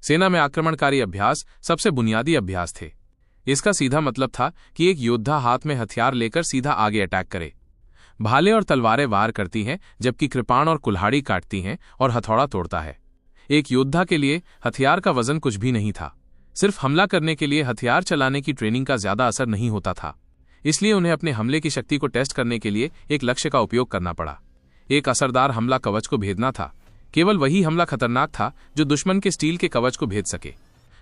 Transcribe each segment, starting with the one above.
सेना में आक्रमणकारी अभ्यास सबसे बुनियादी अभ्यास थे। इसका सीधा मतलब था कि एक योद्धा हाथ में हथियार लेकर सीधा आगे अटैक करे। भाले और तलवारें वार करती हैं, जबकि कृपाण और कुल्हाड़ी काटती हैं और हथौड़ा तोड़ता है। एक योद्धा के लिए हथियार का वजन कुछ भी नहीं था। सिर्फ हमला करने के लिए हथियार चलाने की ट्रेनिंग का ज्यादा असर नहीं होता था। इसलिए उन्हें अपने हमले की शक्ति को टेस्ट करने के लिए एक लक्ष्य का उपयोग करना पड़ा। एक असरदार हमला कवच को भेदना था। केवल वही हमला खतरनाक था जो दुश्मन के स्टील के कवच को भेद सके।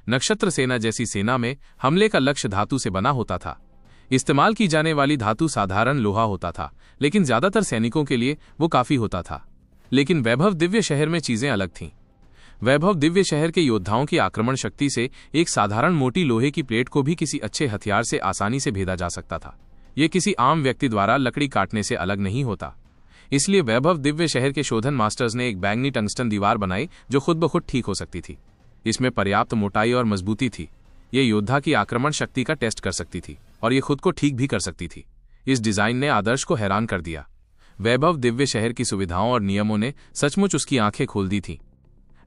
नक्षत्र सेना जैसी सेना में हमले का लक्ष्य धातु से बना होता था। इस्तेमाल की जाने वाली धातु साधारण लोहा होता था, लेकिन ज्यादातर सैनिकों के लिए वो काफी होता था। लेकिन वैभव दिव्य शहर में चीजें अलग थीं। वैभव दिव्य शहर के योद्धाओं की आक्रमण शक्ति से एक साधारण मोटी लोहे की प्लेट को भी किसी अच्छे हथियार से आसानी से भेदा जा सकता था। यह किसी आम व्यक्ति द्वारा लकड़ी काटने से अलग नहीं होता। इसलिए वैभव दिव्य शहर के शोधन मास्टर्स ने एक बैंगनी टंगस्टन दीवार बनाई जो खुद ब खुद ठीक हो सकती थी। इसमें पर्याप्त मोटाई और मजबूती थी। ये योद्धा की आक्रमण शक्ति का टेस्ट कर सकती थी और ये खुद को ठीक भी कर सकती थी। इस डिजाइन ने आदर्श को हैरान कर दिया। वैभव दिव्य शहर की सुविधाओं और नियमों ने सचमुच उसकी आंखें खोल दी थीं।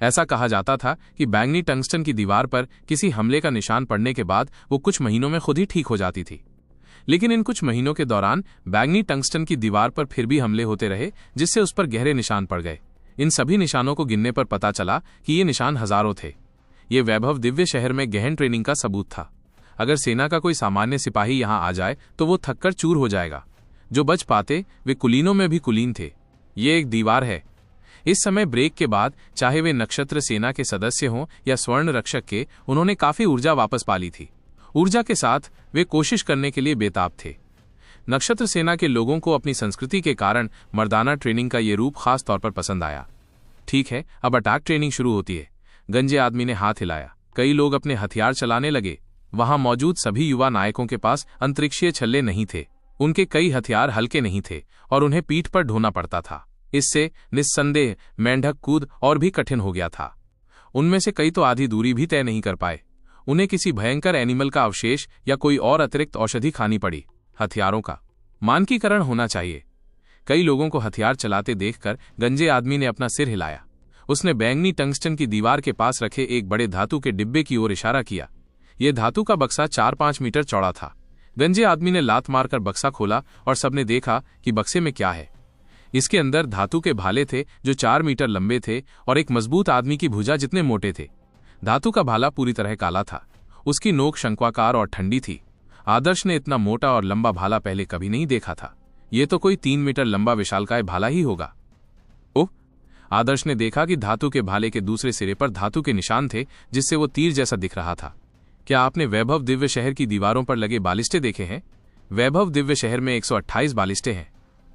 ऐसा कहा जाता था कि बैंगनी टंगस्टन की दीवार पर किसी हमले का निशान पड़ने के बाद वो कुछ महीनों में खुद ही ठीक हो जाती थी। लेकिन इन कुछ महीनों के दौरान बैंगनी टंगस्टन की दीवार पर फिर भी हमले होते रहे, जिससे उस पर गहरे निशान पड़ गए। इन सभी निशानों को गिनने पर पता चला कि ये निशान हजारों थे। ये वैभव दिव्य शहर में गहन ट्रेनिंग का सबूत था। अगर सेना का कोई सामान्य सिपाही यहां आ जाए तो वो थककर चूर हो जाएगा। जो बच पाते वे कुलीनों में भी कुलीन थे। ये एक दीवार है। इस समय ब्रेक के बाद, चाहे वे नक्षत्र सेना के सदस्य हों या स्वर्ण रक्षक के, उन्होंने काफी ऊर्जा वापस पा ली थी। ऊर्जा के साथ वे कोशिश करने के लिए बेताब थे। नक्षत्र सेना के लोगों को अपनी संस्कृति के कारण मर्दाना ट्रेनिंग का ये रूप खास तौर पर पसंद आया। ठीक है, अब अटैक ट्रेनिंग शुरू होती है। गंजे आदमी ने हाथ हिलाया। कई लोग अपने हथियार चलाने लगे। वहां मौजूद सभी युवा नायकों के पास अंतरिक्षीय छल्ले नहीं थे। उनके कई हथियार हल्के नहीं थे और उन्हें पीठ पर ढोना पड़ता था। इससे निस्संदेह मेंढक कूद और भी कठिन हो गया था। उनमें से कई तो आधी दूरी भी तय नहीं कर पाए। उन्हें किसी भयंकर एनिमल का अवशेष या कोई और अतिरिक्त औषधि खानी पड़ी। हथियारों का मानकीकरण होना चाहिए। कई लोगों को हथियार चलाते देखकर गंजे आदमी ने अपना सिर हिलाया। उसने बैंगनी टंगस्टन की दीवार के पास रखे एक बड़े धातु के डिब्बे की ओर इशारा किया। यह धातु का बक्सा 4-5 मीटर चौड़ा था। गंजे आदमी ने लात मारकर बक्सा खोला और सबने देखा कि बक्से में क्या है। इसके अंदर धातु के भाले थे जो 4 मीटर लंबे थे और एक मजबूत आदमी की भुजा जितने मोटे थे। धातु का भाला पूरी तरह काला था। उसकी नोक शंक्वाकार और ठंडी थी। आदर्श ने इतना मोटा और लंबा भाला पहले कभी नहीं देखा था। ये तो कोई 3 मीटर लंबा विशालकाय भाला ही होगा। ओह! आदर्श ने देखा कि धातु के भाले के दूसरे सिरे पर धातु के निशान थे, जिससे वो तीर जैसा दिख रहा था। क्या आपने वैभव दिव्य शहर की दीवारों पर लगे बालिस्टे देखे हैं? वैभव दिव्य शहर में 128 बालिस्टे हैं।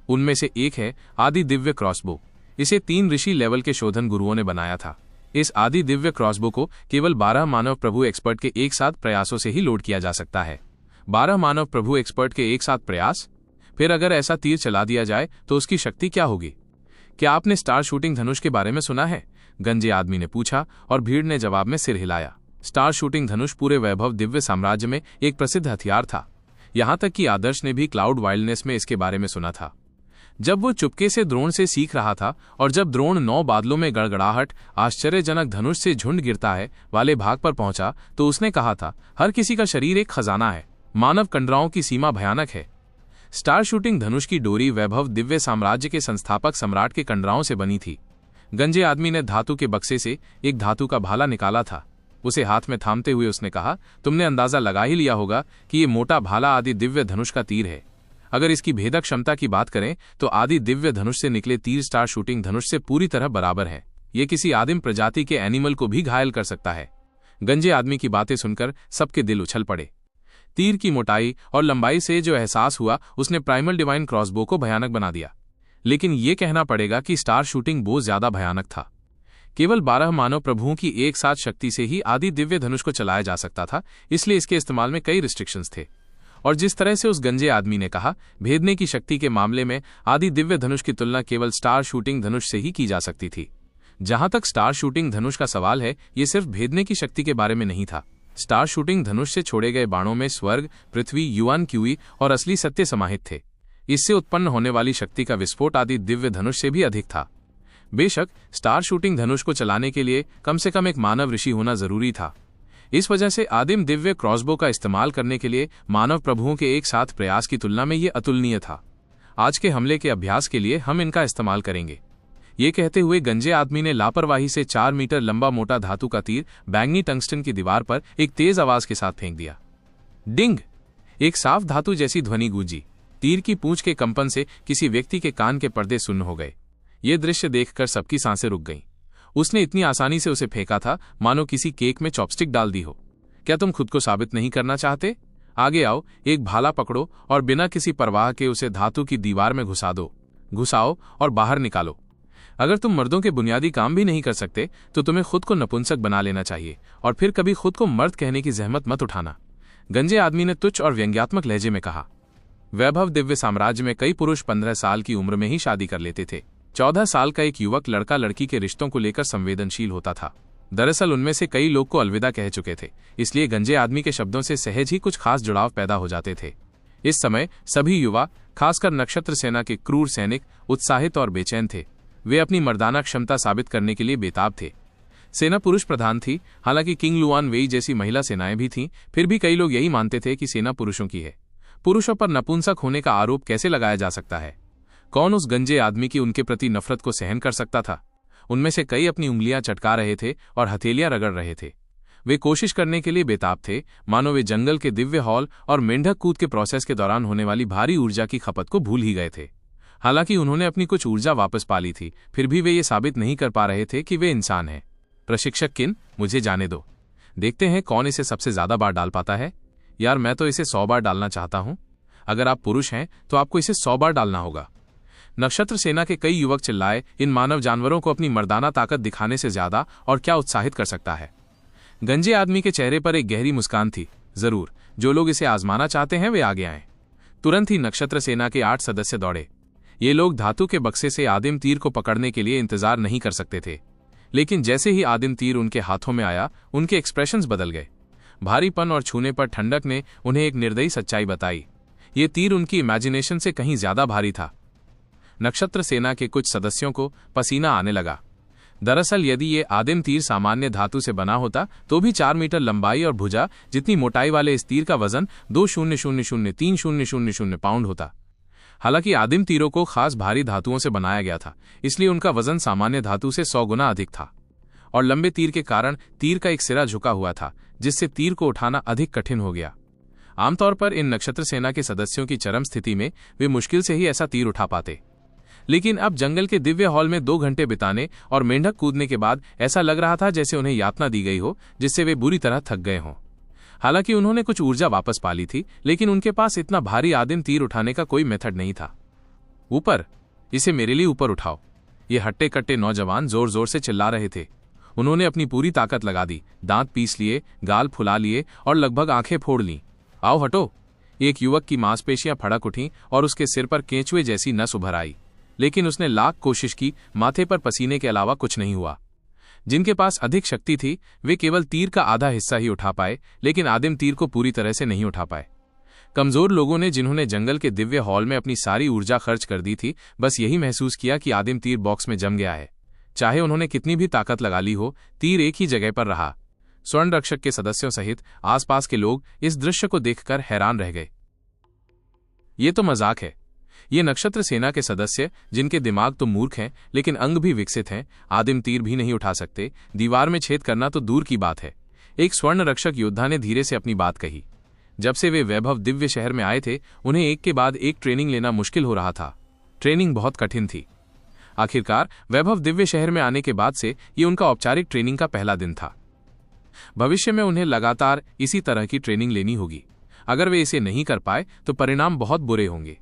उनमें से एक है आदि दिव्य क्रॉसबो। इसे 3 ऋषि लेवल के शोधन गुरुओं ने बनाया था। इस आदि दिव्य क्रॉसबो को केवल 12 मानव प्रभु एक्सपर्ट के एक साथ प्रयासों से ही लोड किया जा सकता है। 12 मानव प्रभु एक्सपर्ट के एक साथ प्रयास? फिर अगर ऐसा तीर चला दिया जाए तो उसकी शक्ति क्या होगी? क्या आपने स्टार शूटिंग धनुष के बारे में सुना है? गंजे आदमी ने पूछा और भीड़ ने जवाब में सिर हिलाया। स्टार शूटिंग धनुष पूरे वैभव दिव्य साम्राज्य में एक प्रसिद्ध हथियार था। यहां तक कि आदर्श ने भी क्लाउड वाइल्डनेस में इसके बारे में सुना था। जब वो चुपके से द्रोण से सीख रहा था और जब द्रोण 9 बादलों में गड़गड़ाहट आश्चर्यजनक धनुष से झुंड गिरता है वाले भाग पर पहुंचा, तो उसने कहा था, हर किसी का शरीर एक खजाना है। मानव कंडराओं की सीमा भयानक है। स्टार शूटिंग धनुष की डोरी वैभव दिव्य साम्राज्य के संस्थापक सम्राट के कंडराओं से बनी थी। गंजे आदमी ने धातु के बक्से से एक धातु का भाला निकाला था। उसे हाथ में थामते हुए उसने कहा, तुमने अंदाजा लगा ही लिया होगा कि ये मोटा भाला आदि दिव्य धनुष का तीर है। अगर इसकी भेदक क्षमता की बात करें तो आदि दिव्य धनुष से निकले तीर स्टार शूटिंग धनुष से पूरी तरह बराबर है। ये किसी आदिम प्रजाति के एनिमल को भी घायल कर सकता है। गंजे आदमी की बातें सुनकर सबके दिल उछल पड़े। तीर की मोटाई और लंबाई से जो एहसास हुआ उसने प्राइमल डिवाइन क्रॉसबो को भयानक बना दिया। लेकिन यह कहना पड़ेगा कि स्टार शूटिंग बो ज्यादा भयानक था। केवल 12 मानव प्रभुओं की एक साथ शक्ति से ही आदि दिव्य धनुष को चलाया जा सकता था, इसलिए इसके इस्तेमाल में कई रिस्ट्रिक्शंस थे। और जिस तरह से उस गंजे आदमी ने कहा, भेदने की शक्ति के मामले में आदि दिव्य धनुष की तुलना केवल स्टार शूटिंग धनुष से ही की जा सकती थी। जहां तक स्टार शूटिंग धनुष का सवाल है, ये सिर्फ भेदने की शक्ति के बारे में नहीं था। स्टार शूटिंग धनुष से छोड़े गए बाणों में स्वर्ग, पृथ्वी, युआन क्यूई और असली सत्य समाहित थे। इससे उत्पन्न होने वाली शक्ति का विस्फोट आदि दिव्य धनुष से भी अधिक था। बेशक स्टार शूटिंग धनुष को चलाने के लिए कम से कम एक मानव ऋषि होना जरूरी था। इस वजह से आदिम दिव्य क्रॉसबो का इस्तेमाल करने के लिए मानव प्रभुओं के एक साथ प्रयास की तुलना में ये अतुलनीय था। आज के हमले के अभ्यास के लिए हम इनका इस्तेमाल करेंगे। ये कहते हुए गंजे आदमी ने लापरवाही से 4 मीटर लंबा मोटा धातु का तीर बैंगनी टंगस्टन की दीवार पर एक तेज आवाज के साथ फेंक दिया। डिंग! एक साफ धातु जैसी ध्वनि गूंजी। तीर की पूंछ के कंपन से किसी व्यक्ति के कान के पर्दे सुन्न हो गए। ये दृश्य देखकर सबकी सांसें रुक गईं। उसने इतनी आसानी से उसे फेंका था मानो किसी केक में चॉपस्टिक डाल दी हो। क्या तुम खुद को साबित नहीं करना चाहते? आगे आओ, एक भाला पकड़ो और बिना किसी परवाह के उसे धातु की दीवार में घुसा दो। घुसाओ और बाहर निकालो। अगर तुम मर्दों के बुनियादी काम भी नहीं कर सकते तो तुम्हें खुद को नपुंसक बना लेना चाहिए और फिर कभी खुद को मर्द कहने की जहमत मत उठाना। गंजे आदमी ने तुच्छ और व्यंग्यात्मक लहजे में कहा। वैभव दिव्य साम्राज्य में कई पुरुष 15 साल की उम्र में ही शादी कर लेते थे। 14 साल का एक युवक लड़का लड़की के रिश्तों को लेकर संवेदनशील होता था। दरअसल उनमें से कई लोग को अलविदा कह चुके थे, इसलिए गंजे आदमी के शब्दों से सहज ही कुछ खास जुड़ाव पैदा हो जाते थे। इस समय सभी युवा, खासकर नक्षत्र सेना के क्रूर सैनिक, उत्साहित और बेचैन थे। वे अपनी मर्दाना क्षमता साबित करने के लिए बेताब थे। सेना पुरुष प्रधान थी, हालांकि किंग लुआन वेई जैसी महिला सेनाएं भी थीं, फिर भी कई लोग यही मानते थे कि सेना पुरुषों की है। पुरुषों पर नपुंसक होने का आरोप कैसे लगाया जा सकता है? कौन उस गंजे आदमी की उनके प्रति नफरत को सहन कर सकता था? उनमें से कई अपनी उंगलियां चटका रहे थे और हथेलियां रगड़ रहे थे। वे कोशिश करने के लिए बेताब थे, मानो वे जंगल के दिव्य हॉल और मेंढक कूद के प्रोसेस के दौरान होने वाली भारी ऊर्जा की खपत को भूल ही गए थे। हालांकि उन्होंने अपनी कुछ ऊर्जा वापस पा ली थी, फिर भी वे ये साबित नहीं कर पा रहे थे कि वे इंसान हैं। प्रशिक्षक किन, मुझे जाने दो। देखते हैं कौन इसे सबसे ज्यादा बार डाल पाता है। यार, मैं तो इसे 100 बार डालना चाहता हूं। अगर आप पुरुष हैं तो आपको इसे 100 बार डालना होगा। नक्षत्र सेना के कई युवक चिल्लाए, इन मानव जानवरों को अपनी मर्दाना ताकत दिखाने से ज्यादा और क्या उत्साहित कर सकता है? गंजे आदमी के चेहरे पर एक गहरी मुस्कान थी। जरूर, जो लोग इसे आजमाना चाहते हैं वे आगे आएं। तुरंत ही नक्षत्र सेना के 8 सदस्य दौड़े। ये लोग धातु के बक्से से आदिम तीर को पकड़ने के लिए इंतजार नहीं कर सकते थे, लेकिन जैसे ही आदिम तीर उनके हाथों में आया, उनके एक्सप्रेशंस बदल गए। भारीपन और छूने पर ठंडक ने उन्हें एक निर्दयी सच्चाई बताई। ये तीर उनकी इमेजिनेशन से कहीं ज्यादा भारी था। नक्षत्र सेना के कुछ सदस्यों को पसीना आने लगा। दरअसल यदि ये आदिम तीर सामान्य धातु से बना होता तो भी 4 मीटर लंबाई और भुजा जितनी मोटाई वाले इस तीर का वजन 2,000,3,000 पाउंड होता। हालांकि आदिम तीरों को खास भारी धातुओं से बनाया गया था, इसलिए उनका वजन सामान्य धातु से 100 गुना अधिक था। और लंबे तीर के कारण तीर का एक सिरा झुका हुआ था, जिससे तीर को उठाना अधिक कठिन हो गया। आमतौर पर इन नक्षत्र सेना के सदस्यों की चरम स्थिति में वे मुश्किल से ही ऐसा तीर उठा पाते, लेकिन अब जंगल के दिव्य हॉल में 2 घंटे बिताने और मेंढक कूदने के बाद ऐसा लग रहा था जैसे उन्हें यातना दी गई हो, जिससे वे बुरी तरह थक गए हों। हालांकि उन्होंने कुछ ऊर्जा वापस पा ली थी, लेकिन उनके पास इतना भारी आदिम तीर उठाने का कोई मेथड नहीं था। ऊपर, इसे मेरे लिए ऊपर उठाओ। ये हट्टे कट्टे नौजवान जोर जोर से चिल्ला रहे थे। उन्होंने अपनी पूरी ताकत लगा दी, दांत पीस लिए, गाल फुला लिए और लगभग आंखें फोड़ लीं। आओ हटो। एक युवक की मांसपेशियां फड़क उठीं और उसके सिर पर केंचुए जैसी नस उभर आई, लेकिन उसने लाख कोशिश की, माथे पर पसीने के अलावा कुछ नहीं हुआ। जिनके पास अधिक शक्ति थी वे केवल तीर का आधा हिस्सा ही उठा पाए, लेकिन आदिम तीर को पूरी तरह से नहीं उठा पाए। कमजोर लोगों ने, जिन्होंने जंगल के दिव्य हॉल में अपनी सारी ऊर्जा खर्च कर दी थी, बस यही महसूस किया कि आदिम तीर बॉक्स में जम गया है। चाहे उन्होंने कितनी भी ताकत लगा ली हो, तीर एक ही जगह पर रहा। स्वर्ण रक्षक के सदस्यों सहित आसपास के लोग इस दृश्य को देखकर हैरान रह गए। ये तो मजाक है। ये नक्षत्र सेना के सदस्य, जिनके दिमाग तो मूर्ख हैं लेकिन अंग भी विकसित हैं, आदिम तीर भी नहीं उठा सकते। दीवार में छेद करना तो दूर की बात है। एक स्वर्ण रक्षक योद्धा ने धीरे से अपनी बात कही। जब से वे वैभव दिव्य शहर में आए थे, उन्हें एक के बाद एक ट्रेनिंग लेना मुश्किल हो रहा था। ट्रेनिंग बहुत कठिन थी। आखिरकार वैभव दिव्य शहर में आने के बाद से ये उनका औपचारिक ट्रेनिंग का पहला दिन था। भविष्य में उन्हें लगातार इसी तरह की ट्रेनिंग लेनी होगी। अगर वे इसे नहीं कर पाए तो परिणाम बहुत बुरे होंगे।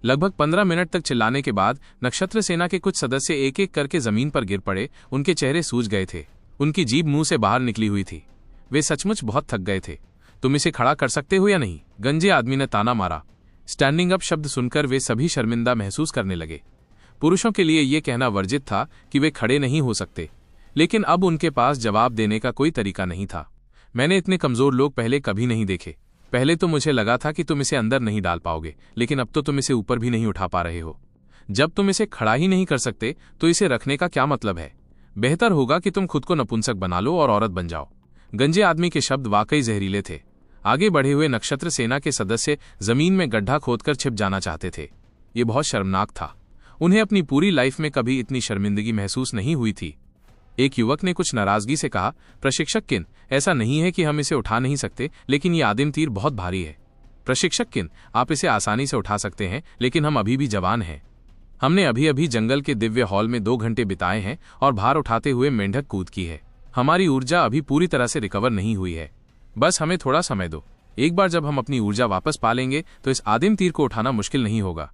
लगभग 15 मिनट तक चिल्लाने के बाद नक्षत्र सेना के कुछ सदस्य एक एक करके जमीन पर गिर पड़े। उनके चेहरे सूज गए थे, उनकी जीभ मुंह से बाहर निकली हुई थी। वे सचमुच बहुत थक गए थे। तुम इसे खड़ा कर सकते हो या नहीं? गंजे आदमी ने ताना मारा। स्टैंडिंग अप शब्द सुनकर वे सभी शर्मिंदा महसूस करने लगे। पुरुषों के लिए यह कहना वर्जित था कि वे खड़े नहीं हो सकते, लेकिन अब उनके पास जवाब देने का कोई तरीका नहीं था। मैंने इतने कमजोर लोग पहले कभी नहीं देखे। पहले तो मुझे लगा था कि तुम इसे अंदर नहीं डाल पाओगे, लेकिन अब तो तुम इसे ऊपर भी नहीं उठा पा रहे हो। जब तुम इसे खड़ा ही नहीं कर सकते तो इसे रखने का क्या मतलब है? बेहतर होगा कि तुम खुद को नपुंसक बना लो और औरत बन जाओ। गंजे आदमी के शब्द वाकई जहरीले थे। आगे बढ़े हुए नक्षत्र सेना के सदस्य जमीन में गड्ढा खोदकर छिप जाना चाहते थे। ये बहुत शर्मनाक था। उन्हें अपनी पूरी लाइफ में कभी इतनी शर्मिंदगी महसूस नहीं हुई थी। एक युवक ने कुछ नाराजगी से कहा, प्रशिक्षक किन, ऐसा नहीं है कि हम इसे उठा नहीं सकते, लेकिन ये आदिम तीर बहुत भारी है। प्रशिक्षक किन, आप इसे आसानी से उठा सकते हैं, लेकिन हम अभी भी जवान हैं। हमने अभी अभी जंगल के दिव्य हॉल में 2 घंटे बिताए हैं और भार उठाते हुए मेंढक कूद की है। हमारी ऊर्जा अभी पूरी तरह से रिकवर नहीं हुई है। बस हमें थोड़ा समय दो। एक बार जब हम अपनी ऊर्जा वापस पा लेंगे तो इस आदिम तीर को उठाना मुश्किल नहीं होगा।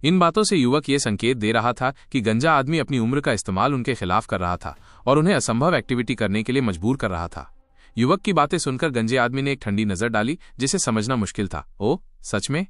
इन बातों से युवक ये संकेत दे रहा था कि गंजा आदमी अपनी उम्र का इस्तेमाल उनके खिलाफ कर रहा था और उन्हें असंभव एक्टिविटी करने के लिए मजबूर कर रहा था। युवक की बातें सुनकर गंजे आदमी ने एक ठंडी नजर डाली जिसे समझना मुश्किल था। ओह, सच में?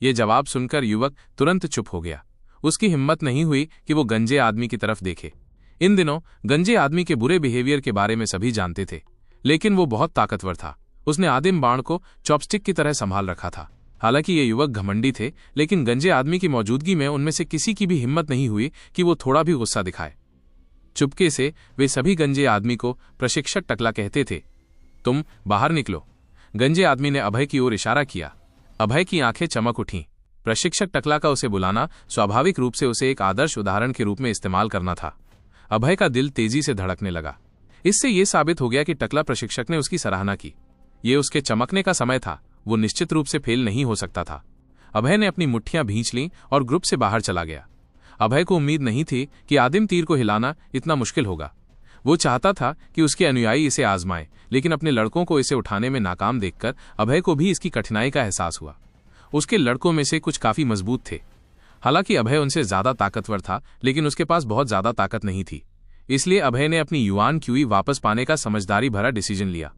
ये जवाब सुनकर युवक तुरंत चुप हो गया। उसकी हिम्मत नहीं हुई कि वो गंजे आदमी की तरफ देखे। इन दिनों गंजे आदमी के बुरे बिहेवियर के बारे में सभी जानते थे, लेकिन वो बहुत ताकतवर था। उसने आदिम बाण को चॉपस्टिक की तरह संभाल रखा था। हालांकि ये युवक घमंडी थे, लेकिन गंजे आदमी की मौजूदगी में उनमें से किसी की भी हिम्मत नहीं हुई कि वो थोड़ा भी गुस्सा दिखाए। चुपके से वे सभी गंजे आदमी को प्रशिक्षक टकला कहते थे। तुम बाहर निकलो। गंजे आदमी ने अभय की ओर इशारा किया। अभय की आंखें चमक उठीं। प्रशिक्षक टकला का उसे बुलाना स्वाभाविक रूप से उसे एक आदर्श उदाहरण के रूप में इस्तेमाल करना था। अभय का दिल तेजी से धड़कने लगा। इससे यह साबित हो गया कि टकला प्रशिक्षक ने उसकी सराहना की। ये उसके चमकने का समय था। वो निश्चित रूप से फेल नहीं हो सकता था। अभय ने अपनी मुट्ठियां भींच लीं और ग्रुप से बाहर चला गया। अभय को उम्मीद नहीं थी कि आदिम तीर को हिलाना इतना मुश्किल होगा। वो चाहता था कि उसके अनुयायी इसे आजमाएं, लेकिन अपने लड़कों को इसे उठाने में नाकाम देखकर अभय को भी इसकी कठिनाई का एहसास हुआ। उसके लड़कों में से कुछ काफी मजबूत थे। हालांकि अभय उनसे ज्यादा ताकतवर था, लेकिन उसके पास बहुत ज्यादा ताकत नहीं थी। इसलिए अभय ने अपनी युआन क्यूई वापस पाने का समझदारी भरा डिसीजन लिया।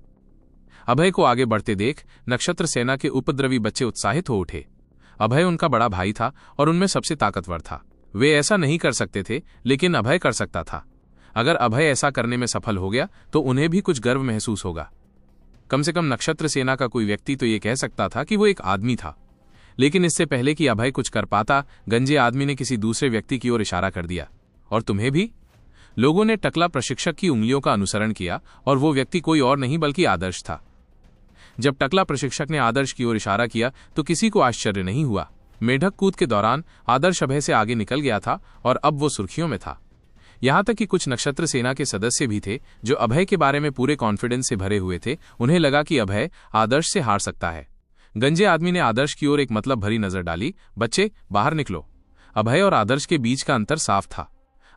अभय को आगे बढ़ते देख नक्षत्र सेना के उपद्रवी बच्चे उत्साहित हो उठे। अभय उनका बड़ा भाई था और उनमें सबसे ताकतवर था। वे ऐसा नहीं कर सकते थे, लेकिन अभय कर सकता था। अगर अभय ऐसा करने में सफल हो गया तो उन्हें भी कुछ गर्व महसूस होगा। कम से कम नक्षत्र सेना का कोई व्यक्ति तो ये कह सकता था कि वो एक आदमी था। लेकिन इससे पहले कि अभय कुछ कर पाता, गंजे आदमी ने किसी दूसरे व्यक्ति की ओर इशारा कर दिया। और तुम्हें भी? लोगों ने टकला प्रशिक्षक की उंगलियों का अनुसरण किया और वो व्यक्ति कोई और नहीं बल्कि आदर्श था। जब टकला प्रशिक्षक ने आदर्श की ओर इशारा किया तो किसी को आश्चर्य नहीं हुआ। मेढक कूद के दौरान आदर्श अभय से आगे निकल गया था और अब वो सुर्खियों में था। यहां तक कि कुछ नक्षत्र सेना के सदस्य भी थे जो अभय के बारे में पूरे कॉन्फिडेंस से भरे हुए थे। उन्हें लगा कि अभय आदर्श से हार सकता है। गंजे आदमी ने आदर्श की ओर एक मतलब भरी नजर डाली। बच्चे, बाहर निकलो। अभय और आदर्श के बीच का अंतर साफ था।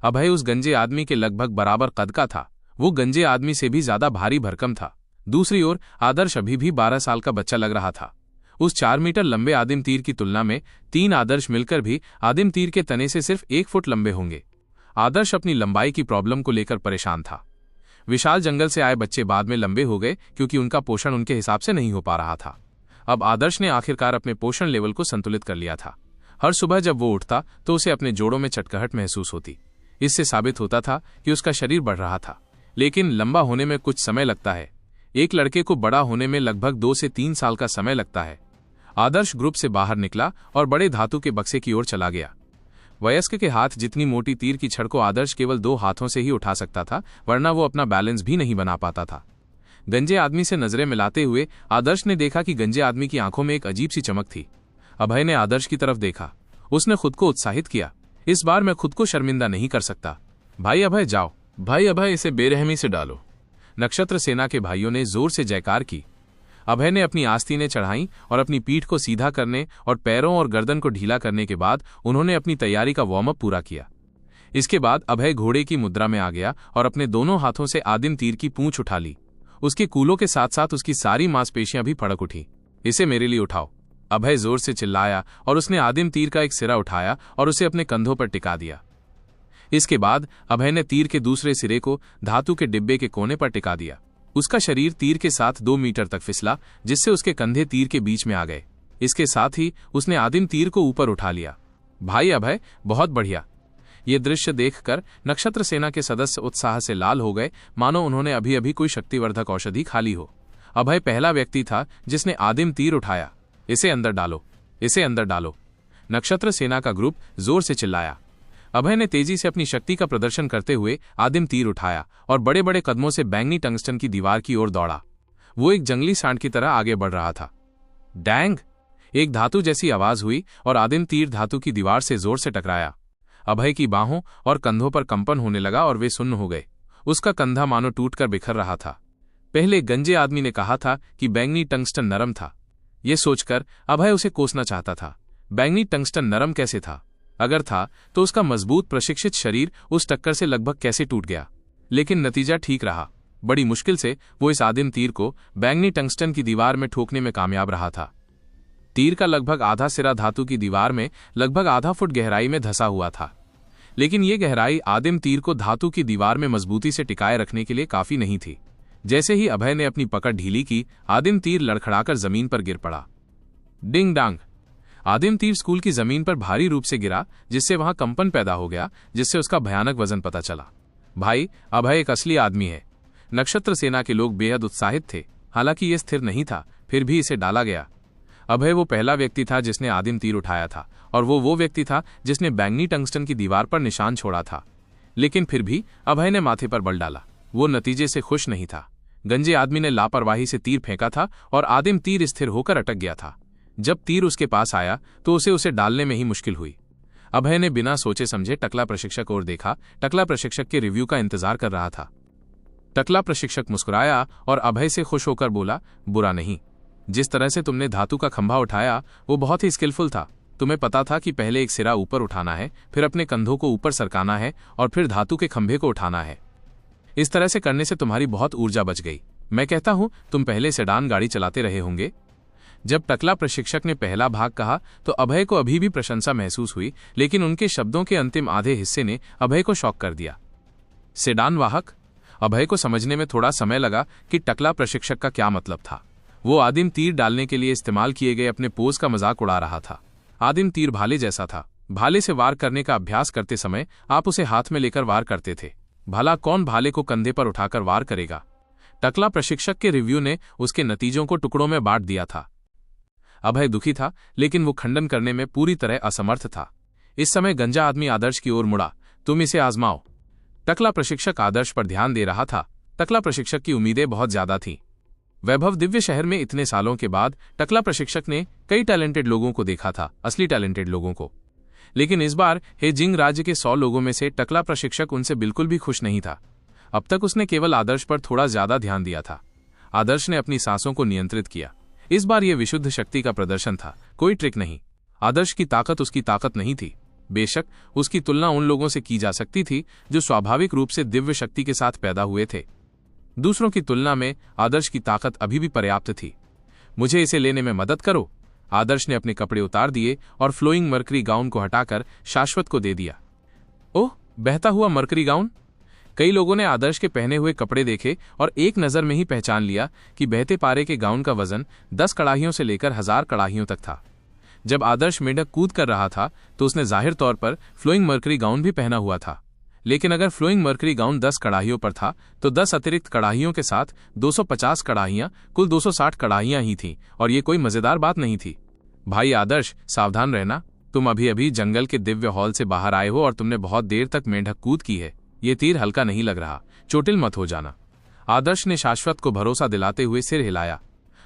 अभय उस गंजे आदमी के लगभग बराबर कद का था। वो गंजे आदमी से भी ज्यादा भारी भरकम था। दूसरी ओर आदर्श अभी भी 12 साल का बच्चा लग रहा था। उस 4 मीटर लंबे आदिम तीर की तुलना में 3 आदर्श मिलकर भी आदिम तीर के तने से सिर्फ 1 फुट लंबे होंगे। आदर्श अपनी लंबाई की प्रॉब्लम को लेकर परेशान था। विशाल जंगल से आए बच्चे बाद में लंबे हो गए क्योंकि उनका पोषण उनके हिसाब से नहीं हो पा रहा था। अब आदर्श ने आखिरकार अपने पोषण लेवल को संतुलित कर लिया था। हर सुबह जब वो उठता तो उसे अपने जोड़ों में चटकहट महसूस होती। इससे साबित होता था कि उसका शरीर बढ़ रहा था। लेकिन लंबा होने में कुछ समय लगता है। एक लड़के को बड़ा होने में लगभग 2 से 3 साल का समय लगता है। आदर्श ग्रुप से बाहर निकला और बड़े धातु के बक्से की ओर चला गया। वयस्क के हाथ जितनी मोटी तीर की छड़ को आदर्श केवल 2 हाथों से ही उठा सकता था, वरना वो अपना बैलेंस भी नहीं बना पाता था। गंजे आदमी से नजरें मिलाते हुए आदर्श ने देखा कि गंजे आदमी की आंखों में एक अजीब सी चमक थी। अभय ने आदर्श की तरफ देखा। उसने खुद को उत्साहित किया। इस बार मैं खुद को शर्मिंदा नहीं कर सकता। भाई अभय, जाओ। भाई अभय, इसे बेरहमी से डालो। नक्षत्र सेना के भाइयों ने जोर से जयकार की। अभय ने अपनी आस्तीनें चढ़ाईं और अपनी पीठ को सीधा करने और पैरों और गर्दन को ढीला करने के बाद उन्होंने अपनी तैयारी का वार्म अप पूरा किया। इसके बाद अभय घोड़े की मुद्रा में आ गया और अपने दोनों हाथों से आदिम तीर की पूंछ उठा ली। उसके कूलों के साथ साथ उसकी सारी मांसपेशियां भी फड़क उठी। इसे मेरे लिए उठाओ। अभय जोर से चिल्लाया और उसने आदिम तीर का एक सिरा उठाया और उसे अपने कंधों पर टिका दिया। इसके बाद अभय ने तीर के दूसरे सिरे को धातु के डिब्बे के कोने पर टिका दिया। उसका शरीर तीर के साथ 2 मीटर तक फिसला, जिससे उसके कंधे तीर के बीच में आ गए। इसके साथ ही उसने आदिम तीर को ऊपर उठा लिया। भाई अभय, बहुत बढ़िया। ये दृश्य देखकर नक्षत्र सेना के सदस्य उत्साह से लाल हो गए, मानो उन्होंने अभी अभी कोई शक्तिवर्धक औषधि खा ली हो। अभय पहला व्यक्ति था जिसने आदिम तीर उठाया। इसे अंदर डालो, इसे अंदर डालो। नक्षत्र सेना का ग्रुप जोर से चिल्लाया। अभय ने तेजी से अपनी शक्ति का प्रदर्शन करते हुए आदिम तीर उठाया और बड़े बड़े कदमों से बैंगनी टंगस्टन की दीवार की ओर दौड़ा। वो एक जंगली सांड की तरह आगे बढ़ रहा था। डैंग! एक धातु जैसी आवाज हुई और आदिम तीर धातु की दीवार से जोर से टकराया। अभय की बाहों और कंधों पर कंपन होने लगा और वे सुन्न हो गए। उसका कंधा मानो टूटकर बिखर रहा था। पहले गंजे आदमी ने कहा था कि बैंगनी टंगस्टन नरम था। ये सोचकर अभय उसे कोसना चाहता था। बैंगनी टंगस्टन नरम कैसे था? अगर था तो उसका मजबूत प्रशिक्षित शरीर उस टक्कर से लगभग कैसे टूट गया? लेकिन नतीजा ठीक रहा। बड़ी मुश्किल से वो इस आदिम तीर को बैंगनी टंगस्टन की दीवार में ठोकने में कामयाब रहा था। तीर का लगभग आधा सिरा धातु की दीवार में लगभग आधा फुट गहराई में धंसा हुआ था। लेकिन ये गहराई आदिम तीर को धातु की दीवार में मजबूती से टिकाए रखने के लिए काफी नहीं थी। जैसे ही अभय ने अपनी पकड़ ढीली की, आदिम तीर लड़खड़ाकर जमीन पर गिर पड़ा। डिंग डांग! आदिम तीर स्कूल की जमीन पर भारी रूप से गिरा, जिससे वहां कंपन पैदा हो गया, जिससे उसका भयानक वजन पता चला। भाई, अभय एक असली आदमी है। नक्षत्र सेना के लोग बेहद उत्साहित थे। हालांकि यह स्थिर नहीं था, फिर भी इसे डाला गया। अभय वो पहला व्यक्ति था जिसने आदिम तीर उठाया था, और वो व्यक्ति था जिसने बैंगनी टंगस्टन की दीवार पर निशान छोड़ा था। लेकिन फिर भी अभय ने माथे पर बल डाला। वो नतीजे से खुश नहीं था। गंजे आदमी ने लापरवाही से तीर फेंका था और आदिम तीर स्थिर होकर अटक गया था। जब तीर उसके पास आया तो उसे डालने में ही मुश्किल हुई। अभय ने बिना सोचे समझे टकला प्रशिक्षक और देखा। टकला प्रशिक्षक के रिव्यू का इंतजार कर रहा था। टकला प्रशिक्षक मुस्कुराया और अभय से खुश होकर बोला, बुरा नहीं। जिस तरह से तुमने धातु का खंभा उठाया वो बहुत ही स्किलफुल था। तुम्हें पता था कि पहले एक सिरा ऊपर उठाना है, फिर अपने कंधों को ऊपर सरकाना है और फिर धातु के खंभे को उठाना है। इस तरह से करने से तुम्हारी बहुत ऊर्जा बच गई। मैं कहता हूं तुम पहले सेडान गाड़ी चलाते रहे होंगे। जब टकला प्रशिक्षक ने पहला भाग कहा तो अभय को अभी भी प्रशंसा महसूस हुई, लेकिन उनके शब्दों के अंतिम आधे हिस्से ने अभय को शॉक कर दिया। सेडान वाहक? अभय को समझने में थोड़ा समय लगा कि टकला प्रशिक्षक का क्या मतलब था। वो आदिम तीर डालने के लिए इस्तेमाल किए गए अपने पोज का मजाक उड़ा रहा था। आदिम तीर भाले जैसा था। भाले से वार करने का अभ्यास करते समय आप उसे हाथ में लेकर वार करते थे। भला कौन भाले को कंधे पर उठाकर वार करेगा? टकला प्रशिक्षक के रिव्यू ने उसके नतीजों को टुकड़ों में बांट दिया था। अभय दुखी था, लेकिन वो खंडन करने में पूरी तरह असमर्थ था। इस समय गंजा आदमी आदर्श की ओर मुड़ा। तुम इसे आजमाओ। टकला प्रशिक्षक आदर्श पर ध्यान दे रहा था। टकला प्रशिक्षक की उम्मीदें बहुत ज्यादा थीं। वैभव दिव्य शहर में इतने सालों के बाद टकला प्रशिक्षक ने कई टैलेंटेड लोगों को देखा था, असली टैलेंटेड लोगों को। लेकिन इस बार हेजिंग राज्य के 100 लोगों में से टकला प्रशिक्षक उनसे बिल्कुल भी खुश नहीं था। अब तक उसने केवल आदर्श पर थोड़ा ज्यादा ध्यान दिया था। आदर्श ने अपनी सांसों को नियंत्रित किया। इस बार यह विशुद्ध शक्ति का प्रदर्शन था, कोई ट्रिक नहीं। आदर्श की ताकत उसकी ताकत नहीं थी। बेशक उसकी तुलना उन लोगों से की जा सकती थी जो स्वाभाविक रूप से दिव्य शक्ति के साथ पैदा हुए थे। दूसरों की तुलना में आदर्श की ताकत अभी भी पर्याप्त थी। मुझे इसे लेने में मदद करो। आदर्श ने अपने कपड़े उतार दिए और फ्लोइंग मरकरी गाउन को हटाकर शाश्वत को दे दिया। ओह, बहता हुआ मरकरी गाउन! कई लोगों ने आदर्श के पहने हुए कपड़े देखे और एक नजर में ही पहचान लिया कि बहते पारे के गाउन का वजन 10 कड़ाहियों से लेकर 1000 कड़ाहियों तक था। जब आदर्श मेंढक कूद कर रहा था तो उसने जाहिर तौर पर फ्लोइंग मरकरी गाउन भी पहना हुआ था। लेकिन अगर फ्लोइंग मरकरी गाउन 10 कड़ाहियों पर था तो 10 अतिरिक्त कड़ाहियों के साथ 250 कड़ाहियां, कुल 260 कड़ाहियां ही थीं, और ये कोई मजेदार बात नहीं थी। भाई आदर्श, सावधान रहना। तुम अभी अभी जंगल के दिव्य हॉल से बाहर आए हो और तुमने बहुत देर तक मेंढक कूद की है। ये तीर हल्का नहीं लग रहा, चोटिल मत हो जाना। आदर्श ने शाश्वत को भरोसा दिलाते हुए सिर हिलाया।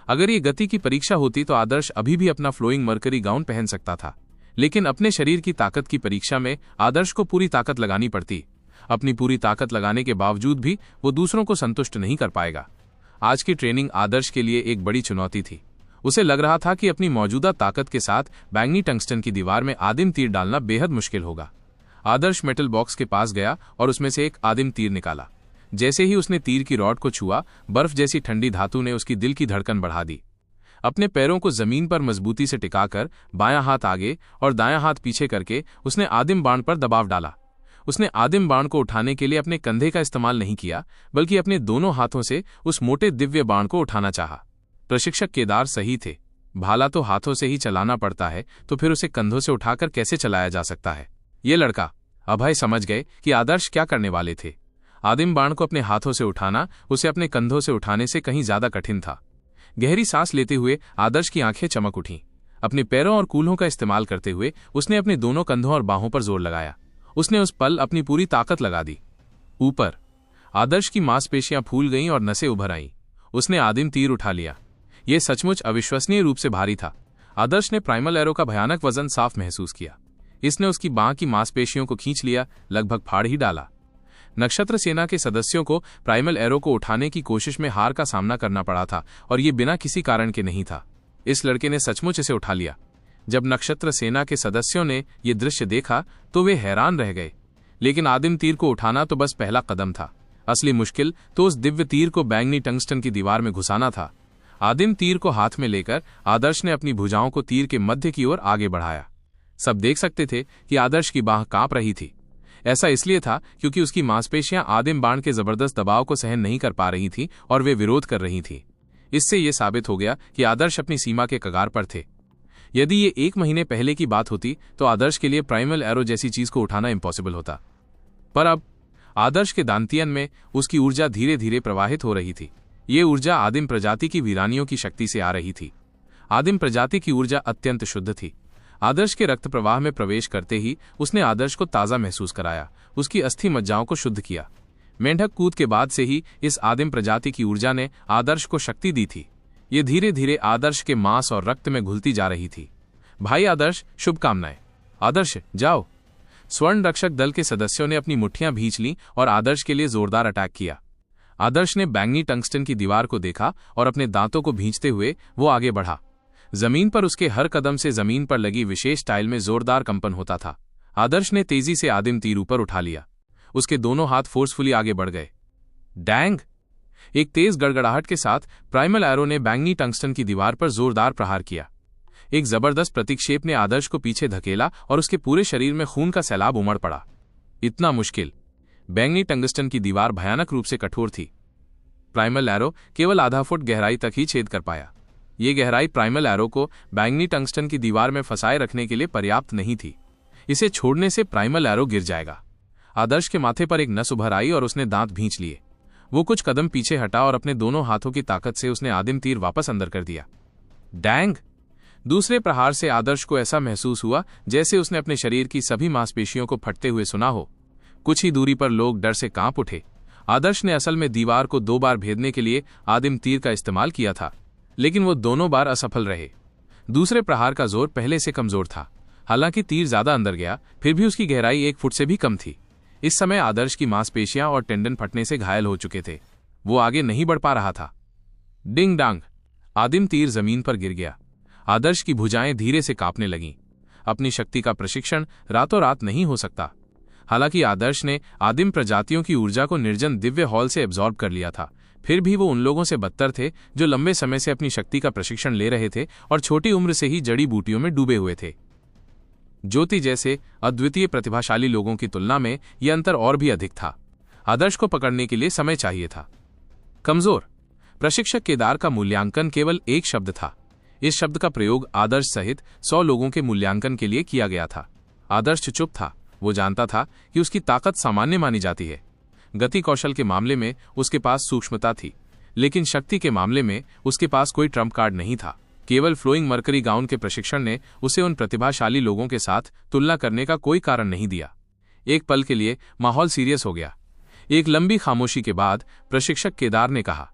अगर ये गति की परीक्षा होती तो आदर्श अभी भी अपना फ्लोइंग मरकरी गाउन पहन सकता था, लेकिन अपने शरीर की ताकत की परीक्षा में आदर्श को पूरी ताकत लगानी पड़ती। अपनी पूरी ताकत लगाने के बावजूद भी वो दूसरों को संतुष्ट नहीं कर पाएगा। आज की ट्रेनिंग आदर्श के लिए एक बड़ी चुनौती थी। उसे लग रहा था कि अपनी मौजूदा ताकत के साथ बैंगनी टंगस्टन की दीवार में आदिम तीर डालना बेहद मुश्किल होगा। आदर्श मेटल बॉक्स के पास गया और उसमें से एक आदिम तीर निकाला। जैसे ही उसने तीर की रॉड को छुआ, बर्फ जैसी ठंडी धातु ने उसकी दिल की धड़कन बढ़ा दी। अपने पैरों को जमीन पर मजबूती से टिकाकर बायां हाथ आगे और दायां हाथ पीछे करके उसने आदिम बाण पर दबाव डाला। उसने आदिम बाण को उठाने के लिए अपने कंधे का इस्तेमाल नहीं किया, बल्कि अपने दोनों हाथों से उस मोटे दिव्य बाण को उठाना चाहा। प्रशिक्षक केदार सही थे। भाला तो हाथों से ही चलाना पड़ता है, तो फिर उसे कंधों से उठाकर कैसे चलाया जा सकता है? ये लड़का! अभय समझ गए कि आदर्श क्या करने वाले थे। आदिम बाण को अपने हाथों से उठाना उसे अपने कंधों से उठाने से कहीं ज्यादा कठिन था। गहरी सांस लेते हुए आदर्श की आंखें चमक उठीं। अपने पैरों और कूल्हों का इस्तेमाल करते हुए उसने अपने दोनों कंधों और बाहों पर जोर लगाया। उसने उस पल अपनी पूरी ताकत लगा दी। ऊपर आदर्श की मांसपेशियां फूल गईं और नसें उभर आईं। उसने आदिम तीर उठा लिया। यह सचमुच अविश्वसनीय रूप से भारी था। आदर्श ने प्राइमल एरो का भयानक वजन साफ महसूस किया। इसने उसकी बांह की मांसपेशियों को खींच लिया, लगभग फाड़ ही डाला। नक्षत्र सेना के सदस्यों को प्राइमल एरो को उठाने की कोशिश में हार का सामना करना पड़ा था, और ये बिना किसी कारण के नहीं था। इस लड़के ने सचमुच इसे उठा लिया। जब नक्षत्र सेना के सदस्यों ने यह दृश्य देखा तो वे हैरान रह गए। लेकिन आदिम तीर को उठाना तो बस पहला कदम था। असली मुश्किल तो उस दिव्य तीर को बैंगनी टंगस्टन की दीवार में घुसाना था। आदिम तीर को हाथ में लेकर आदर्श ने अपनी भुजाओं को तीर के मध्य की ओर आगे बढ़ाया। सब देख सकते थे कि आदर्श की बांह कांप रही थी। ऐसा इसलिए था क्योंकि उसकी मांसपेशियां आदिम बाण के जबरदस्त दबाव को सहन नहीं कर पा रही थीं और वे विरोध कर रही थीं। इससे यह साबित हो गया कि आदर्श अपनी सीमा के कगार पर थे। यदि ये 1 महीने पहले की बात होती तो आदर्श के लिए प्राइमल एरो जैसी चीज को उठाना इम्पॉसिबल होता। पर अब आदर्श के दांतियन में उसकी ऊर्जा धीरे धीरे प्रवाहित हो रही थी। ये ऊर्जा आदिम प्रजाति की वीरानियों की शक्ति से आ रही थी। आदिम प्रजाति की ऊर्जा अत्यंत शुद्ध थी। आदर्श के रक्त प्रवाह में प्रवेश करते ही उसने आदर्श को ताज़ा महसूस कराया, उसकी अस्थि मज्जाओं को शुद्ध किया। मेंढक कूद के बाद से ही इस आदिम प्रजाति की ऊर्जा ने आदर्श को शक्ति दी थी। ये धीरे धीरे आदर्श के मांस और रक्त में घुलती जा रही थी। भाई आदर्श, शुभकामनाएं। आदर्श, जाओ। स्वर्ण रक्षक दल के सदस्यों ने अपनी मुट्ठियां भींच लीं और आदर्श के लिए जोरदार अटैक किया। आदर्श ने बैंगनी टंगस्टन की दीवार को देखा और अपने दांतों को भींचते हुए वो आगे बढ़ा। जमीन पर उसके हर कदम से जमीन पर लगी विशेष टाइल में जोरदार कंपन होता था। आदर्श ने तेजी से आदिम तीर ऊपर उठा लिया। उसके दोनों हाथ फोर्सफुली आगे बढ़ गए। डैंग! एक तेज गड़गड़ाहट के साथ प्राइमल एरो ने बैंगनी टंगस्टन की दीवार पर जोरदार प्रहार किया। एक जबरदस्त प्रतिक्षेप ने आदर्श को पीछे धकेला और उसके पूरे शरीर में खून का सैलाब उमड़ पड़ा। इतना मुश्किल! बैंगनी टंगस्टन की दीवार भयानक रूप से कठोर थी। प्राइमल एरो केवल आधा फुट गहराई तक ही छेद कर पाया। यह गहराई प्राइमल एरो को बैंगनी टंगस्टन की दीवार में फंसाए रखने के लिए पर्याप्त नहीं थी। इसे छोड़ने से प्राइमल एरो गिर जाएगा। आदर्श के माथे पर एक नस उभर आई और उसने दांत भींच लिए। वो कुछ कदम पीछे हटा और अपने दोनों हाथों की ताकत से उसने आदिम तीर वापस अंदर कर दिया। डैंग! दूसरे प्रहार से आदर्श को ऐसा महसूस हुआ जैसे उसने अपने शरीर की सभी मांसपेशियों को फटते हुए सुना हो। कुछ ही दूरी पर लोग डर से कांप उठे। आदर्श ने असल में दीवार को 2 बार भेदने के लिए आदिम तीर का इस्तेमाल किया था, लेकिन वो दोनों बार असफल रहे। दूसरे प्रहार का जोर पहले से कमजोर था। हालांकि तीर ज्यादा अंदर गया, फिर भी उसकी गहराई 1 फुट से भी कम थी। इस समय आदर्श की मांसपेशियां और टेंडन फटने से घायल हो चुके थे। वो आगे नहीं बढ़ पा रहा था। डिंग डांग! आदिम तीर जमीन पर गिर गया। आदर्श की भुजाएं धीरे से कांपने लगीं। अपनी शक्ति का प्रशिक्षण रातों रात नहीं हो सकता। हालांकि आदर्श ने आदिम प्रजातियों की ऊर्जा को निर्जन दिव्य हॉल से एब्जॉर्ब कर लिया था, फिर भी वो उन लोगों से बदतर थे जो लंबे समय से अपनी शक्ति का प्रशिक्षण ले रहे थे और छोटी उम्र से ही जड़ी बूटियों में डूबे हुए थे। ज्योति जैसे अद्वितीय प्रतिभाशाली लोगों की तुलना में यह अंतर और भी अधिक था। आदर्श को पकड़ने के लिए समय चाहिए था। कमजोर! प्रशिक्षक केदार का मूल्यांकन केवल एक शब्द था। इस शब्द का प्रयोग आदर्श सहित 100 लोगों के मूल्यांकन के लिए किया गया था। आदर्श चुप था। वो जानता था कि उसकी ताकत सामान्य मानी जाती है। गति कौशल के मामले में उसके पास सूक्ष्मता थी, लेकिन शक्ति के मामले में उसके पास कोई ट्रम्प कार्ड नहीं था। केवल फ्लोइंग मरकरी गाउन के प्रशिक्षण ने उसे उन प्रतिभाशाली लोगों के साथ तुलना करने का कोई कारण नहीं दिया। एक पल के लिए माहौल सीरियस हो गया। एक लंबी खामोशी के बाद प्रशिक्षक केदार ने कहा,